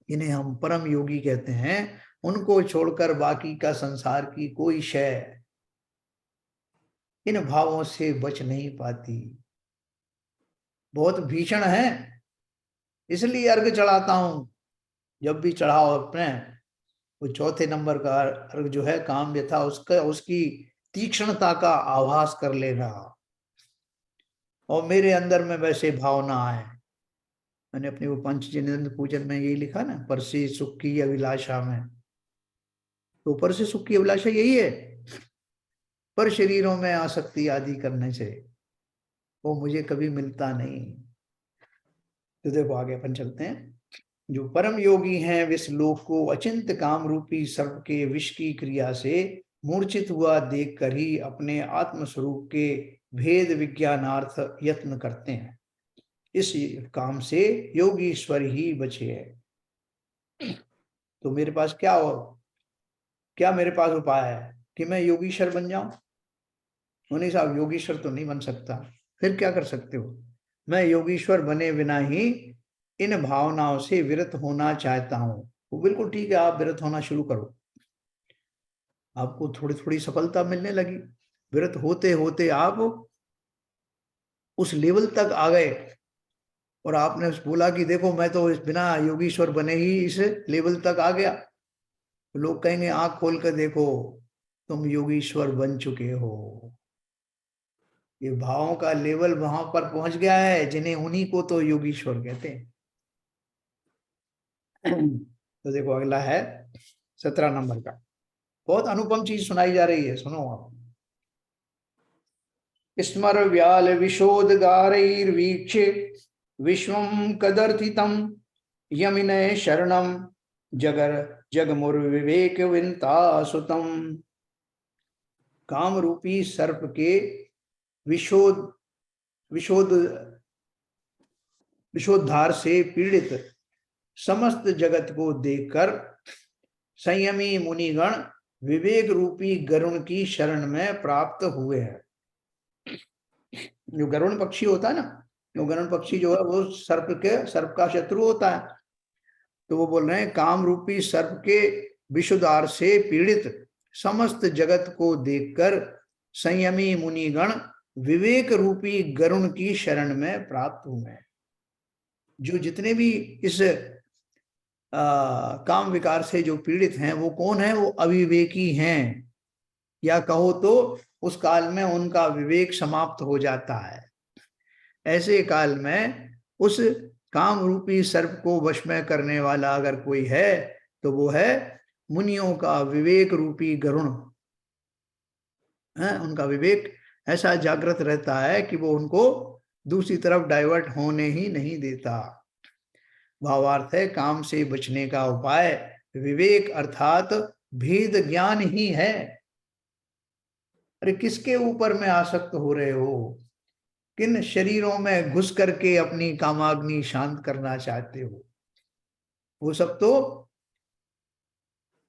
इन्हें हम परम योगी कहते हैं, उनको छोड़कर बाकी का संसार की कोई शय इन भावों से बच नहीं पाती। बहुत भीषण है, इसलिए अर्घ चढ़ाता हूं। जब भी चढ़ाओ अपने, वो चौथे नंबर का अर्घ जो है काम व्यथा, उसका उसकी तीक्ष्णता का आभास कर लेना, और मेरे अंदर में वैसे भावना आए। मैंने अपनी वो पंचजन्य पूजन में यही लिखा ना, पर से सुख की अभिलाषा में, तो ऊपर से सुख की अभिलाषा यही है, पर शरीरों में आसक्ति आदि करने से वो मुझे कभी मिलता नहीं। तो देखो आगे अपन चलते हैं। जो परम योगी हैं विष लोक को अचिंत काम रूपी सर्प के विष की क्रिया से मूर्छित हुआ देखकर ही अपने आत्म स्वरूप के भेद विज्ञानार्थ यत्न करते हैं। इस काम से योगी ईश्वर ही बचे है। तो मेरे पास क्या मेरे पास उपाय है कि मैं योगीश्वर बन जाऊं? नहीं साहब, योगीश्वर तो नहीं बन सकता। फिर क्या कर सकते हो? मैं योगीश्वर बने बिना ही इन भावनाओं से विरत होना चाहता हूं। वो बिल्कुल ठीक है, आप विरत होना शुरू करो, आपको थोड़ी थोड़ी सफलता मिलने लगी। विरत होते होते आप उस लेवल तक आ गए, और आपने बोला कि देखो मैं तो इस बिना योगीश्वर बने ही इस लेवल तक आ गया। तो लोग कहेंगे आंख खोल कर देखो, तुम योगीश्वर बन चुके हो। ये भावों का लेवल वहां पर पहुंच गया है, जिन्हें उन्हीं को तो योगीश्वर कहते हैं। तो देखो अगला है 17 नंबर का, बहुत अनुपम चीज सुनाई जा रही है, सुनो आप। स्मर व्याल विशोदगारैर्वीक्षे विश्वं कदर्थितं यमिनय शरणं जगर जगमुर्विवेक विंतासुतम। काम रूपी सर्प के विशोद विशोद विशोद्धार से पीड़ित समस्त जगत को देखकर संयमी मुनिगण विवेक रूपी गरुण की शरण में प्राप्त हुए हैं। जो गरुण पक्षी होता है ना, जो गरुण पक्षी जो है वो सर्प का शत्रु होता है। तो वो बोल रहे हैं काम रूपी सर्प के विशुद्धार से पीड़ित समस्त जगत को देखकर संयमी मुनिगण विवेक रूपी गरुण की शरण में प्राप्त हुए हैं। जो जितने भी इस काम विकार से जो पीड़ित हैं वो कौन है? वो अविवेकी हैं, या कहो तो उस काल में उनका विवेक समाप्त हो जाता है। ऐसे काल में उस काम रूपी सर्प को वश में करने वाला अगर कोई है तो वो है मुनियों का विवेक रूपी गरुण है। उनका विवेक ऐसा जागृत रहता है कि वो उनको दूसरी तरफ डाइवर्ट होने ही नहीं देता। भावार्थ है काम से बचने का उपाय विवेक अर्थात भेद ज्ञान ही है। अरे किसके ऊपर में आसक्त हो रहे हो? किन शरीरों में घुस करके अपनी कामाग्नि शांत करना चाहते हो? वो सब तो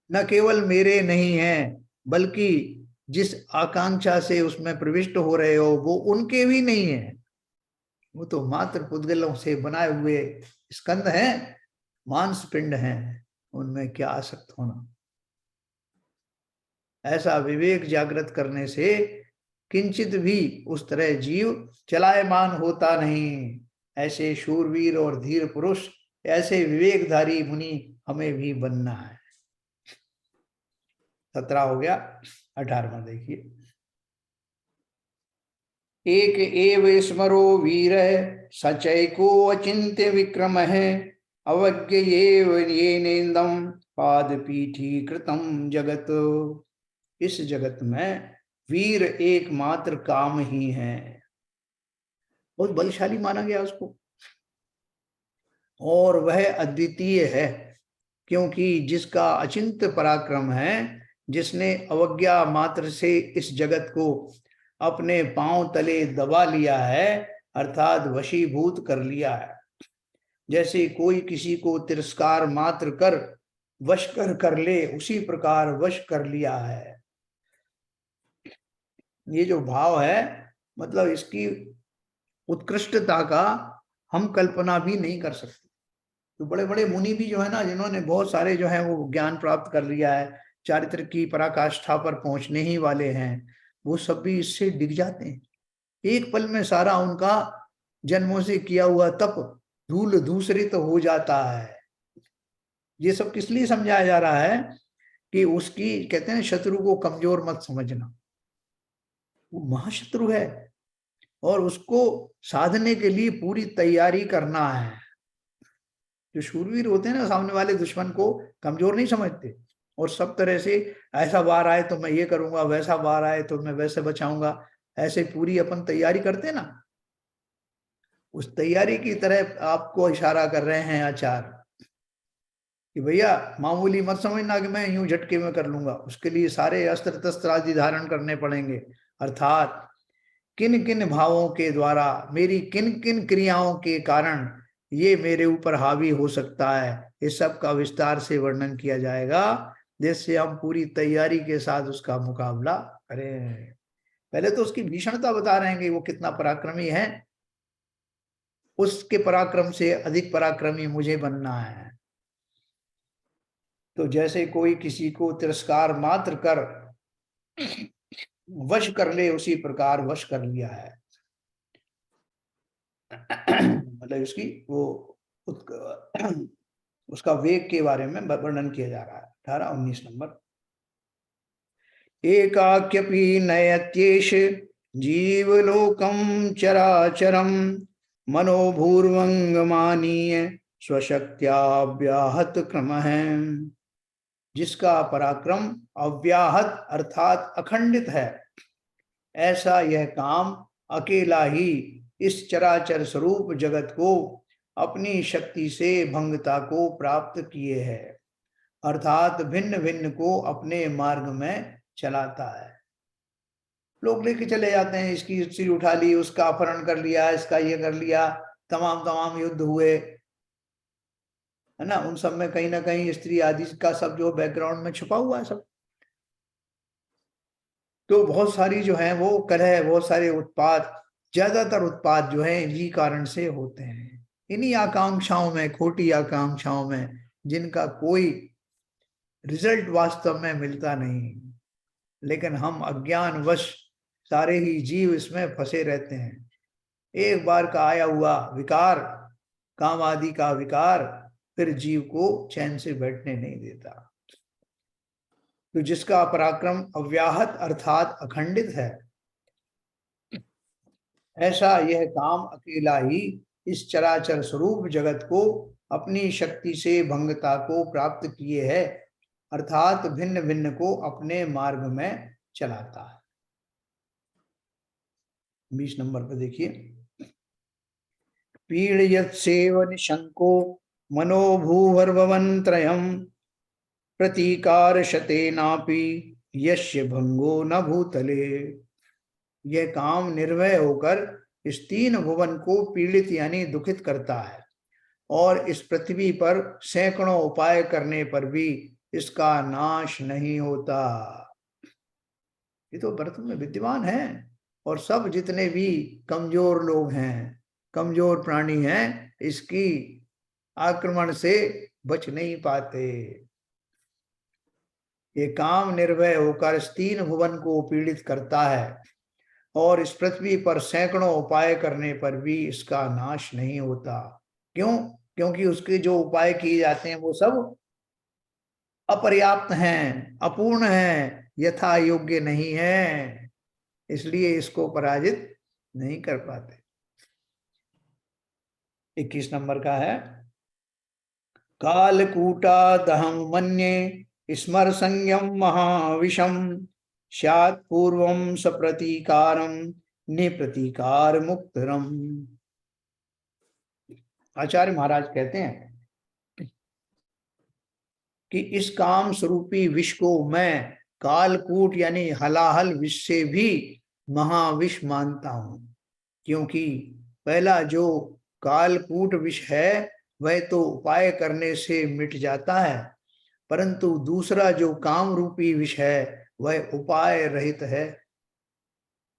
न केवल मेरे नहीं हैं, बल्कि जिस आकांक्षा से उसमें प्रविष्ट हो रहे हो वो उनके भी नहीं है। वो तो मात्र पुद्गलों से बनाए हुए स्कंद हैं, मांस पिंड हैं, उनमें क्या आसक्त होना। ऐसा विवेक जागृत करने से किंचित भी उस तरह जीव चलायमान होता नहीं। ऐसे शूरवीर और धीर पुरुष, ऐसे विवेकधारी मुनि हमें भी बनना है। 17 हो गया, 18वां देखिए। एक एव स्मरो वीर सचैको अचिंत्य विक्रम है अवज्ञ ये नेन्दम पाद पीठी कृतम जगत। इस जगत में वीर एकमात्र काम ही है, बहुत बलशाली माना गया उसको, और वह अद्वितीय है, क्योंकि जिसका अचिंत्य पराक्रम है, जिसने अवज्ञा मात्र से इस जगत को अपने पांव तले दबा लिया है, अर्थात वशीभूत कर लिया है। जैसे कोई किसी को तिरस्कार मात्र कर वश कर ले, उसी प्रकार वश कर लिया है। ये जो भाव है, मतलब इसकी उत्कृष्टता का हम कल्पना भी नहीं कर सकते। तो बड़े बड़े मुनि भी जो है ना, जिन्होंने बहुत सारे जो है वो ज्ञान प्राप्त कर लिया है, चारित्र की पराकाष्ठा पर पहुंचने ही वाले हैं, वो सब भी इससे डिग जाते हैं। एक पल में सारा उनका जन्मों से किया हुआ तप धूल धूसरित हो जाता है। ये सब किस लिए समझाया जा रहा है कि उसकी, कहते हैं शत्रु को कमजोर मत समझना, वो महाशत्रु है और उसको साधने के लिए पूरी तैयारी करना है। जो शूरवीर होते हैं ना, सामने वाले दुश्मन को कमजोर नहीं समझते और सब तरह से ऐसा वार आए तो मैं ये करूंगा, वैसा वार आए तो मैं वैसे बचाऊंगा, ऐसे पूरी अपन तैयारी करते हैं ना, उस तैयारी की तरह आपको इशारा कर रहे हैं आचार्य कि भैया मामूली मत समझना कि मैं यूं झटके में कर लूंगा, उसके लिए सारे अस्त्र तस्त्र आदि धारण करने पड़ेंगे। अर्थात किन किन भावों के द्वारा, मेरी किन किन क्रियाओं के कारण ये मेरे ऊपर हावी हो सकता है, इस सब का विस्तार से वर्णन किया जाएगा, जिससे हम पूरी तैयारी के साथ उसका मुकाबला करें। पहले तो उसकी भीषणता बता रहे हैं कि वो कितना पराक्रमी है, उसके पराक्रम से अधिक पराक्रमी मुझे बनना है। तो जैसे कोई किसी को तिरस्कार मात्र कर वश कर ले, उसी प्रकार वश कर लिया है। मतलब उसकी वो उसका वेग के बारे में वर्णन किया जा रहा है। 18-19 नंबर। एकाक्यपि नयत्येष जीवलोकं चराचरं मनोभूर्वंगमानीय स्वशक्त्याव्याहत क्रमः। जिसका पराक्रम अव्याहत अर्थात अखंडित है, ऐसा यह काम अकेला ही इस चराचर स्वरूप जगत को अपनी शक्ति से भंगता को प्राप्त किए है, अर्थात भिन्न भिन्न को अपने मार्ग में चलाता है। लोग लेके चले जाते हैं, इसकी सिर उठा ली, उसका अपहरण कर लिया, इसका ये कर लिया, तमाम युद्ध हुए, है ना। उन सब में कहीं ना कहीं स्त्री आदि का सब जो बैकग्राउंड में छुपा हुआ है सब। तो बहुत सारी जो है वो कलह, बहुत सारे उत्पाद, ज्यादातर उत्पाद जो है इन्हीं कारण से होते हैं, इन्हीं आकांक्षाओं में, खोटी आकांक्षाओं में, जिनका कोई रिजल्ट वास्तव में मिलता नहीं, लेकिन हम अज्ञानवश सारे ही जीव इसमें फंसे रहते हैं। एक बार का आया हुआ विकार, काम आदि का विकार, फिर जीव को चैन से बैठने नहीं देता। तो जिसका पराक्रम अव्याहत अर्थात अखंडित है, ऐसा यह काम अकेला ही इस चराचर स्वरूप जगत को अपनी शक्ति से भंगता को प्राप्त किए है, अर्थात भिन्न भिन्न को अपने मार्ग में चलाता है। 20 नंबर पर देखिए। पीड़यत्सेव निशंको मनोभूवर्भवन्त्रयम् प्रतीकार शतेनापि यस्य भंगो न भूतले। यह काम निर्भय होकर इस तीन भुवन को पीड़ित यानी दुखित करता है, और इस पृथ्वी पर सैकड़ों उपाय करने पर भी इसका नाश नहीं होता। ये तो व्रत में विद्यमान है, और सब जितने भी कमजोर लोग हैं, कमजोर प्राणी हैं, इसकी आक्रमण से बच नहीं पाते। ये काम निर्भय होकर इस तीन भुवन को पीड़ित करता है, और इस पृथ्वी पर सैकड़ों उपाय करने पर भी इसका नाश नहीं होता। क्यों? क्योंकि उसके जो उपाय किए जाते हैं वो सब अपर्याप्त हैं, अपूर्ण हैं, यथा योग्य नहीं है, इसलिए इसको पराजित नहीं कर पाते। 21 नंबर का है। कालकूटादहं मन्ये स्मर संयम महाविषम स्यात् पूर्वं सप्रतीकारं निप्रतीकार मुक्तरम। आचार्य महाराज कहते हैं कि इस काम स्वरूपी विष को मैं कालकूट यानी हलाहल विष से भी महाविष मानता हूं, क्योंकि पहला जो कालकूट विष है वह तो उपाय करने से मिट जाता है, परंतु दूसरा जो काम रूपी विष है वह उपाय रहित है।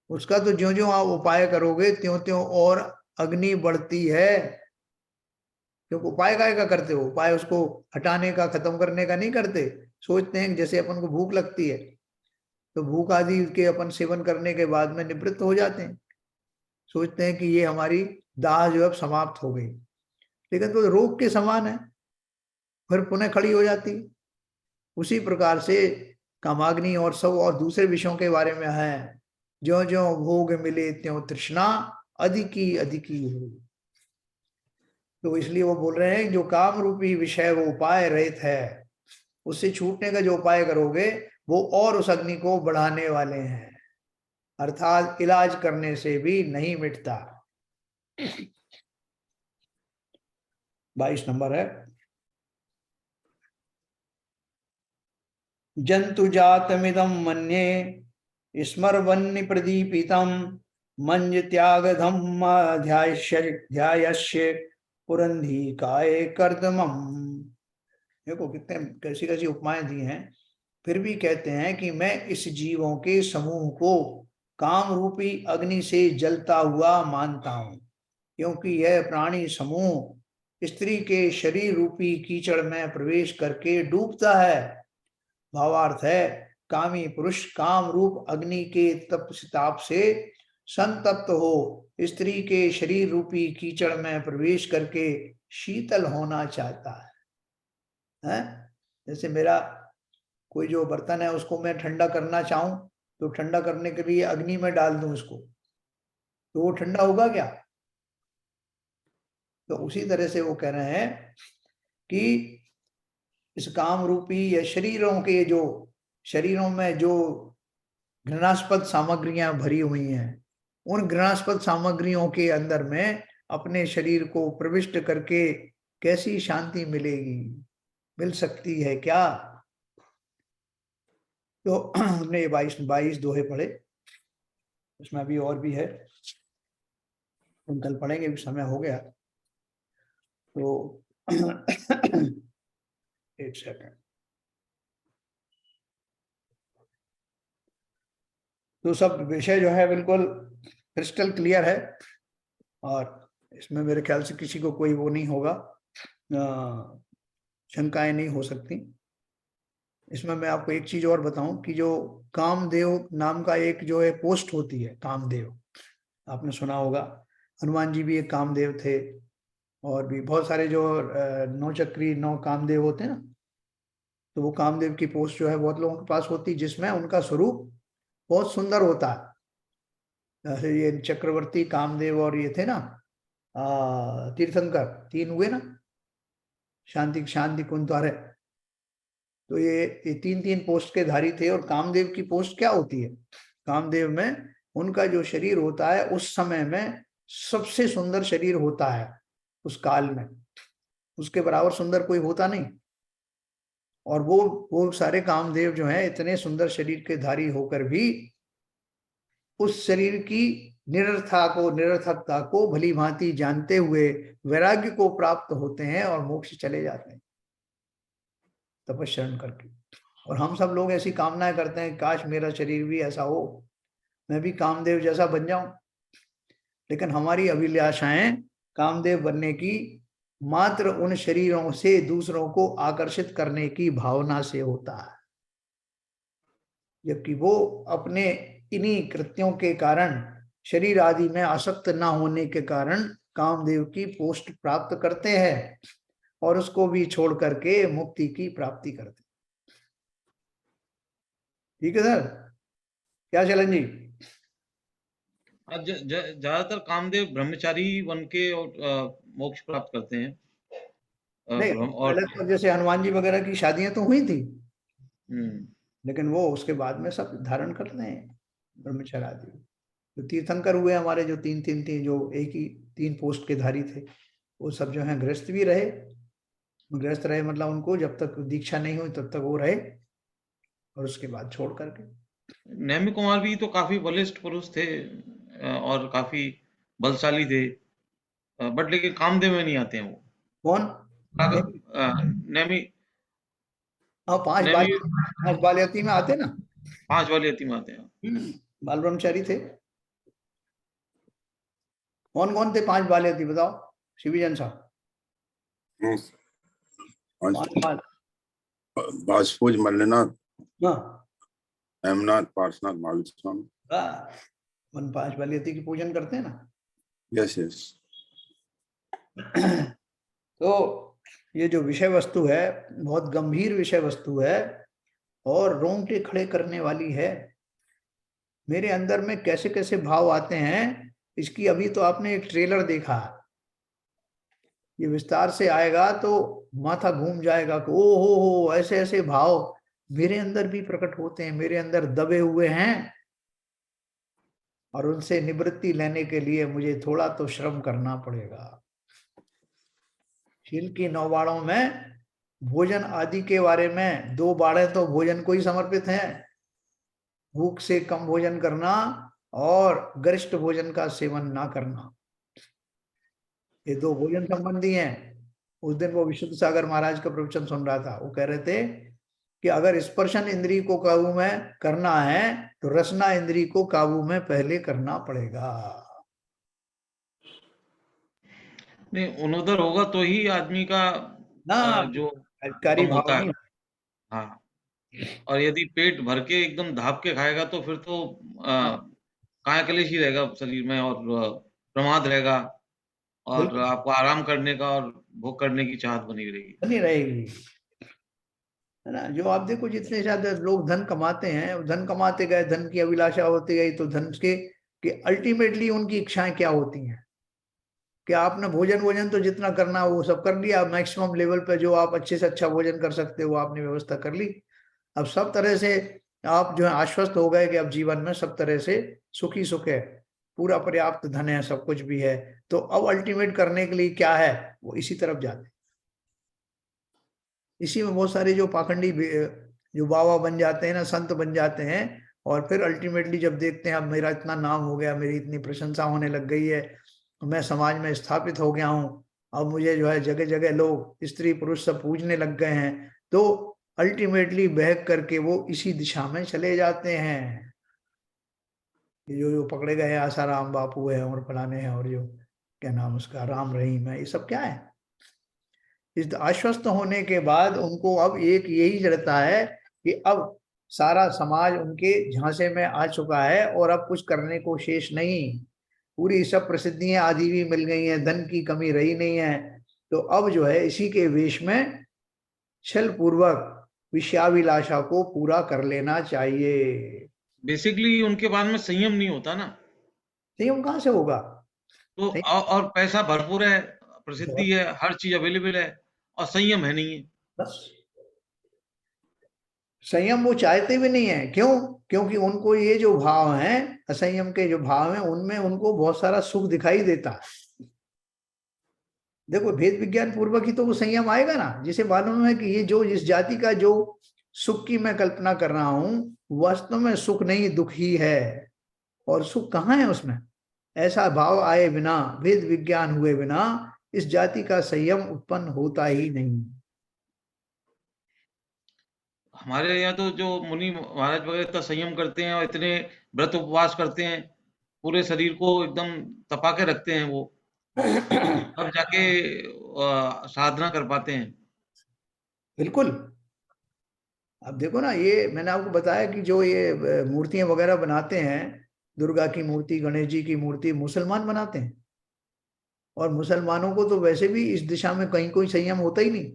उसका तो ज्यों ज्यों आप उपाय करोगे त्यों त्यों और अग्नि बढ़ती है। क्योंकि उपाय काय का करते हो? उपाय उसको हटाने का, खत्म करने का नहीं करते। सोचते हैं जैसे अपन को भूख लगती है तो भूख आदि के अपन सेवन करने के बाद में निवृत्त हो जाते हैं, सोचते हैं कि ये हमारी दाह जो अब समाप्त हो गई, लेकिन तो रोग के समान है, फिर पुनः खड़ी हो जाती। उसी प्रकार से कामाग्नि और सब और दूसरे विषयों के बारे में है, ज्यो ज्यो भोग मिले त्यों तृष्णा अधिकी अधिकी हो। तो इसलिए वो बोल रहे हैं जो काम रूपी विषय वो उपाय रहित है, उससे छूटने का जो उपाय करोगे वो और उस अग्नि को बढ़ाने वाले हैं, अर्थात इलाज करने से भी नहीं मिटता। 22 नंबर है, जंतु जातमिदं मन्ये स्मरवन्नि प्रदीपितं मंज त्याग धम्म ध्यायस्य पुरंधी काय कर्दमम। देखो कितने कैसी कैसी उपमाएं दी हैं, फिर भी कहते हैं कि मैं इस जीवों के समूह को काम रूपी अग्नि से जलता हुआ मानता हूं, क्योंकि यह प्राणी समूह स्त्री के शरीर रूपी कीचड़ में प्रवेश करके डूबता है। भावार्थ है, कामी पुरुष काम रूप अग्नि के ताप से संतप्त हो स्त्री के शरीर रूपी कीचड़ में प्रवेश करके शीतल होना चाहता है? जैसे मेरा कोई जो बर्तन है उसको मैं ठंडा करना चाहूं, तो ठंडा करने के लिए अग्नि में डाल दूं उसको, तो वो ठंडा होगा क्या? तो उसी तरह से वो कह रहे हैं कि इस काम रूपी या शरीरों में जो घृणास्पद सामग्रियां भरी हुई हैं, उन घृणास्पद सामग्रियों के अंदर में अपने शरीर को प्रविष्ट करके कैसी शांति मिलेगी, मिल सकती है क्या? तो हमने ये 22 दोहे पढ़े, उसमें अभी और भी है, कल पढ़ेंगे, समय हो गया। तो एक सेकंड। तो सब विषय जो है बिल्कुल क्रिस्टल क्लियर है, और इसमें मेरे ख्याल से किसी को कोई वो नहीं होगा, शंकाएं नहीं हो सकती। इसमें मैं आपको एक चीज और बताऊं कि जो कामदेव नाम का एक जो है पोस्ट होती है, कामदेव, आपने सुना होगा, हनुमान जी भी एक कामदेव थे, और भी बहुत सारे जो 9 चक्री 9 कामदेव होते हैं ना, तो वो कामदेव की पोस्ट जो है बहुत लोगों के पास होती, जिसमें उनका स्वरूप बहुत सुंदर होता है। जैसे ये चक्रवर्ती कामदेव और ये थे ना तीर्थंकर, 3 हुए ना, शांति शांति कुंतारे, तो ये 3 पोस्ट के धारी थे। और कामदेव की पोस्ट क्या होती है? कामदेव में उनका जो शरीर होता है उस समय में सबसे सुंदर शरीर होता है, उस काल में उसके बराबर सुंदर कोई होता नहीं। और वो सारे कामदेव जो हैं इतने सुंदर शरीर के धारी होकर भी उस शरीर की निरर्थकता को भली भांति जानते हुए वैराग्य को प्राप्त होते हैं और मोक्ष चले जाते हैं तपस्या करके। और हम सब लोग ऐसी कामनाएं करते हैं, काश मेरा शरीर भी ऐसा हो, मैं भी कामदेव जैसा बन जाऊं। लेकिन हमारी अभिलाषाएं कामदेव बनने की मात्र उन शरीरों से दूसरों को आकर्षित करने की भावना से होता है, जबकि वो अपने इन्हीं कृत्यों के कारण, शरीर आदि में आसक्त न होने के कारण कामदेव की पोस्ट प्राप्त करते हैं और उसको भी छोड़ करके मुक्ति की प्राप्ति करते हैं। ठीक है सर, क्या चलन जी? ज्यादातर कामदेव ब्रह्मचारी बन के और मोक्ष प्राप्त करते हैं। नहीं, पहले तो जैसे हनुमान जी वगैरह की शादियां तो हुई थी, लेकिन वो उसके बाद में सब धारण करते हैं ब्रह्मचारी आदि। तो तीर्थंकर हुए हमारे जो तीन जो एक ही 3 पोस्ट के धारी थे, वो सब जो है गृहस्थ भी रहे। गृहस्थ रहे मतलब उनको जब तक दीक्षा नहीं हुई तब तक वो रहे, और उसके बाद छोड़ करके। नेमी कुमार भी तो काफी बलिष्ठ पुरुष थे और काफी बलशाली थे, बट लेकिन कामदेव में नहीं आते हैं वो। कौन? नेमी? हाँ, 5 बाल यती में आते ना, 5 वाले यती में आते हैं। बाल ब्रह्मचारी थे। कौन कौन थे 5 बाल यती, बताओ शिवजन साहब। बाजपूज, मल्लनाथ, हाँ, हेमनाथ, पार्शनाथ, महावीर स्वामी। 5 बाल यती की पूजन करते हैं ना। Yes yes. तो ये जो विषय वस्तु है बहुत गंभीर विषय वस्तु है और रोंगटे खड़े करने वाली है। मेरे अंदर में कैसे कैसे भाव आते हैं, इसकी अभी तो आपने एक ट्रेलर देखा, ये विस्तार से आएगा तो माथा घूम जाएगा कि ओ हो ऐसे ऐसे भाव मेरे अंदर भी प्रकट होते हैं, मेरे अंदर दबे हुए हैं और उनसे निवृत्ति लेने के लिए मुझे थोड़ा तो श्रम करना पड़ेगा। शील की 9 बाणों में भोजन आदि के बारे में 2 बाड़े तो भोजन को ही समर्पित हैं। भूख से कम भोजन करना और गरिष्ठ भोजन का सेवन ना करना, ये 2 भोजन संबंधी हैं। उस दिन वो विशुद्ध सागर महाराज का प्रवचन सुन रहा था, वो कह रहे थे कि अगर स्पर्शन इंद्री को काबू में करना है तो रसना इंद्री को काबू में पहले करना पड़ेगा। नहीं, उन्नोदर होगा तो ही आदमी का ना जो अधिकारी कम भाव होता है। नहीं। हाँ, और यदि पेट भर के एकदम धाप के खाएगा तो फिर तो काया कलेश ही रहेगा शरीर में और प्रमाद रहेगा और बिल्कुल आपको आराम करने का और भोग करने की चाहत बनी रहेगी। बनी रहेगी, है ना। जो आप देखो जितने ज्यादा लोग धन कमाते हैं, धन कमाते गए, धन की अभिलाषा होती गई, तो धन के अल्टीमेटली उनकी इच्छाएं क्या होती हैं कि आपने भोजन तो जितना करना वो सब कर लिया, मैक्सिमम लेवल पे जो आप अच्छे से अच्छा भोजन कर सकते हो आपने व्यवस्था कर ली। अब सब तरह से आप जो है आश्वस्त हो गए कि अब जीवन में सब तरह से सुखी सुख है, पूरा पर्याप्त धन है, सब कुछ भी है, तो अब अल्टीमेट करने के लिए क्या है, वो इसी तरफ जाते। इसी में बहुत सारे जो पाखंडी जो बाबा बन जाते हैं ना, संत बन जाते हैं, और फिर अल्टीमेटली जब देखते हैं अब मेरा इतना नाम हो गया, मेरी इतनी प्रशंसा होने लग गई है, मैं समाज में स्थापित हो गया हूँ, अब मुझे जो है जगह जगह लोग स्त्री पुरुष सब पूजने लग गए हैं, तो अल्टीमेटली बहक करके वो इसी दिशा में चले जाते हैं। जो पकड़े गए आसाराम बापू है और फलाने हैं और जो क्या नाम उसका राम रहीम है, ये सब क्या है। इस आश्वस्त होने के बाद उनको अब एक यही जड़ता है कि अब सारा समाज उनके झांसे में आ चुका है और अब कुछ करने को शेष नहीं, पूरी सब प्रसिद्धियां आदि भी मिल गई हैं, धन की कमी रही नहीं है, तो अब जो है इसी के वेश में छल पूर्वक विषयाभिलाषा को पूरा कर लेना चाहिए। बेसिकली उनके बाद में संयम नहीं होता ना, संयम कहाँ से होगा। तो और पैसा भरपूर है, प्रसिद्धि है, हर चीज अवेलेबल है और संयम है नहीं है। बस संयम वो चाहते भी नहीं है, क्यों, क्योंकि उनको ये जो भाव हैं, असंयम के जो भाव हैं, उनमें उनको बहुत सारा सुख दिखाई देता है। देखो भेद विज्ञान पूर्वक ही तो वो संयम आएगा ना, जिसे मालूम है कि ये जो इस जाति का जो सुख की मैं कल्पना कर रहा हूं वास्तव में सुख नहीं दुख ही है, और सुख कहाँ है उसमें। ऐसा भाव आए बिना, भेद विज्ञान हुए बिना इस जाति का संयम उत्पन्न होता ही नहीं। हमारे यहाँ तो जो मुनि महाराज वगैरह इतना संयम करते हैं और इतने व्रत उपवास करते हैं, पूरे शरीर को एकदम तपा के रखते हैं वो, तब जाके साधना कर पाते हैं। बिल्कुल। अब देखो ना, ये मैंने आपको बताया कि जो ये मूर्तियां वगैरह बनाते हैं, दुर्गा की मूर्ति, गणेश जी की मूर्ति मुसलमान बनाते हैं, और मुसलमानों को तो वैसे भी इस दिशा में कहीं कोई संयम होता ही नहीं,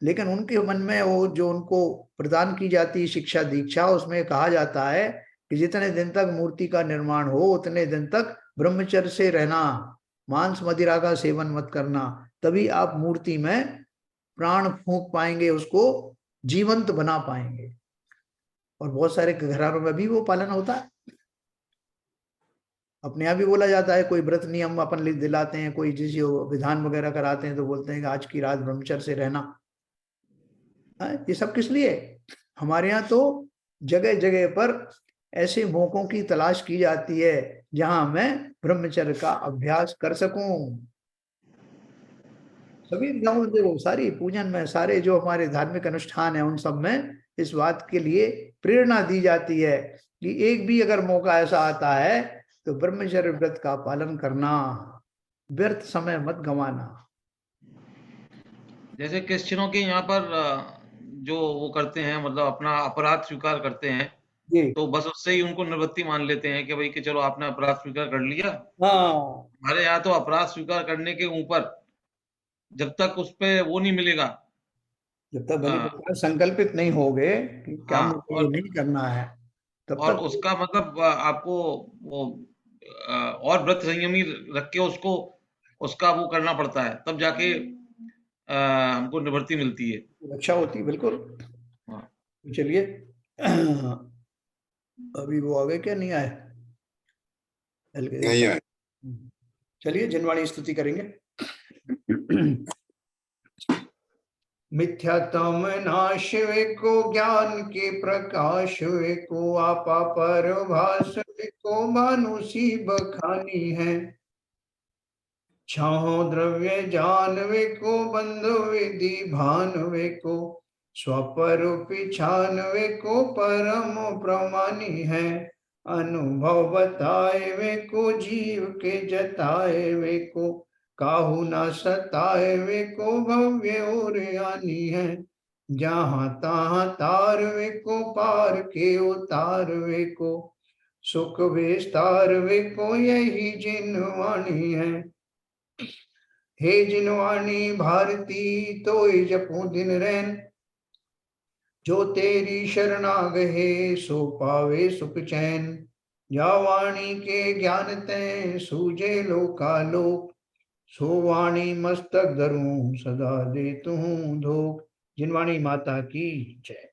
लेकिन उनके मन में वो जो उनको प्रदान की जाती शिक्षा दीक्षा, उसमें कहा जाता है कि जितने दिन तक मूर्ति का निर्माण हो उतने दिन तक ब्रह्मचर्य से रहना, मांस मदिरा का सेवन मत करना, तभी आप मूर्ति में प्राण फूंक पाएंगे, उसको जीवंत बना पाएंगे। और बहुत सारे घरानों में भी वो पालन होता है। अपने यहाँ भी बोला जाता है, कोई व्रत नियम अपन लिख दिलाते हैं, कोई जिस विधान वगैरह कराते हैं तो बोलते हैं कि आज की रात ब्रह्मचर्य से रहना। ये सब किस लिए। हमारे यहाँ तो जगह जगह पर ऐसे मौकों की तलाश की जाती है जहां मैं ब्रह्मचर्य का अभ्यास कर सकूं। सभी गाँव देखो, सारी पूजन में, सारे जो हमारे धार्मिक अनुष्ठान है उन सब में इस बात के लिए प्रेरणा दी जाती है कि एक भी अगर मौका ऐसा आता है तो ब्रह्मचर्य व्रत का पालन करना, व्यर्थ समय मत गंवाना। जैसे क्रिश्चियनों के यहाँ पर जो वो करते हैं, मतलब अपना अपराध स्वीकार करते हैं जी। तो बस उससे ही उनको निवृत्ति मान लेते हैं कि भाई कि चलो आपने अपराध स्वीकार कर लिया। हाँ, हमारे यहाँ तो अपराध स्वीकार करने के ऊपर जब तक उस पे वो नहीं मिलेगा, जब तक बलि अ, प्रकार संकल्पित नहीं होगे कि क्या हाँ, मुझे ये नहीं करना है, तब और तक उसका मतलब आपको वो और व्रत संयमी रख के उसको उसका वो करना पड़ता है, तब जाके हमको निवृत्ति मिलती है। रक्षा होती, बिल्कुल। हाँ। तो चलिए, अभी वो आ गए क्या, नहीं आए? नहीं है। चलिए जिनवाणी स्तुति करेंगे। मिथ्यात्म नाश वे को, ज्ञान के प्रकाश वे को, आपा पर भास वे को, मानुषी बखानी है। छाहो द्रव्य जानवे को, बंधु विधि भानवे को, स्वपरूपी छानवे को, परम प्रमानी है। अनुभव बताए वे को, जीव के जताए वे को, काहू ना सताए वे को, भव्य और आनी है। जहाँ तहाँ तार वे को, पार के उतार वे को, सुख विस्तार वे को, यही जिनवाणी है। हे जिनवाणी भारती तो जपू दिन रैन, जो तेरी शरणा गहे सो पावे सुख चैन। या वाणी के ज्ञान तै सूझे लोकालोक, सो वाणी मस्तक धरूं सदा दे तू धोख। जिनवाणी माता की जय।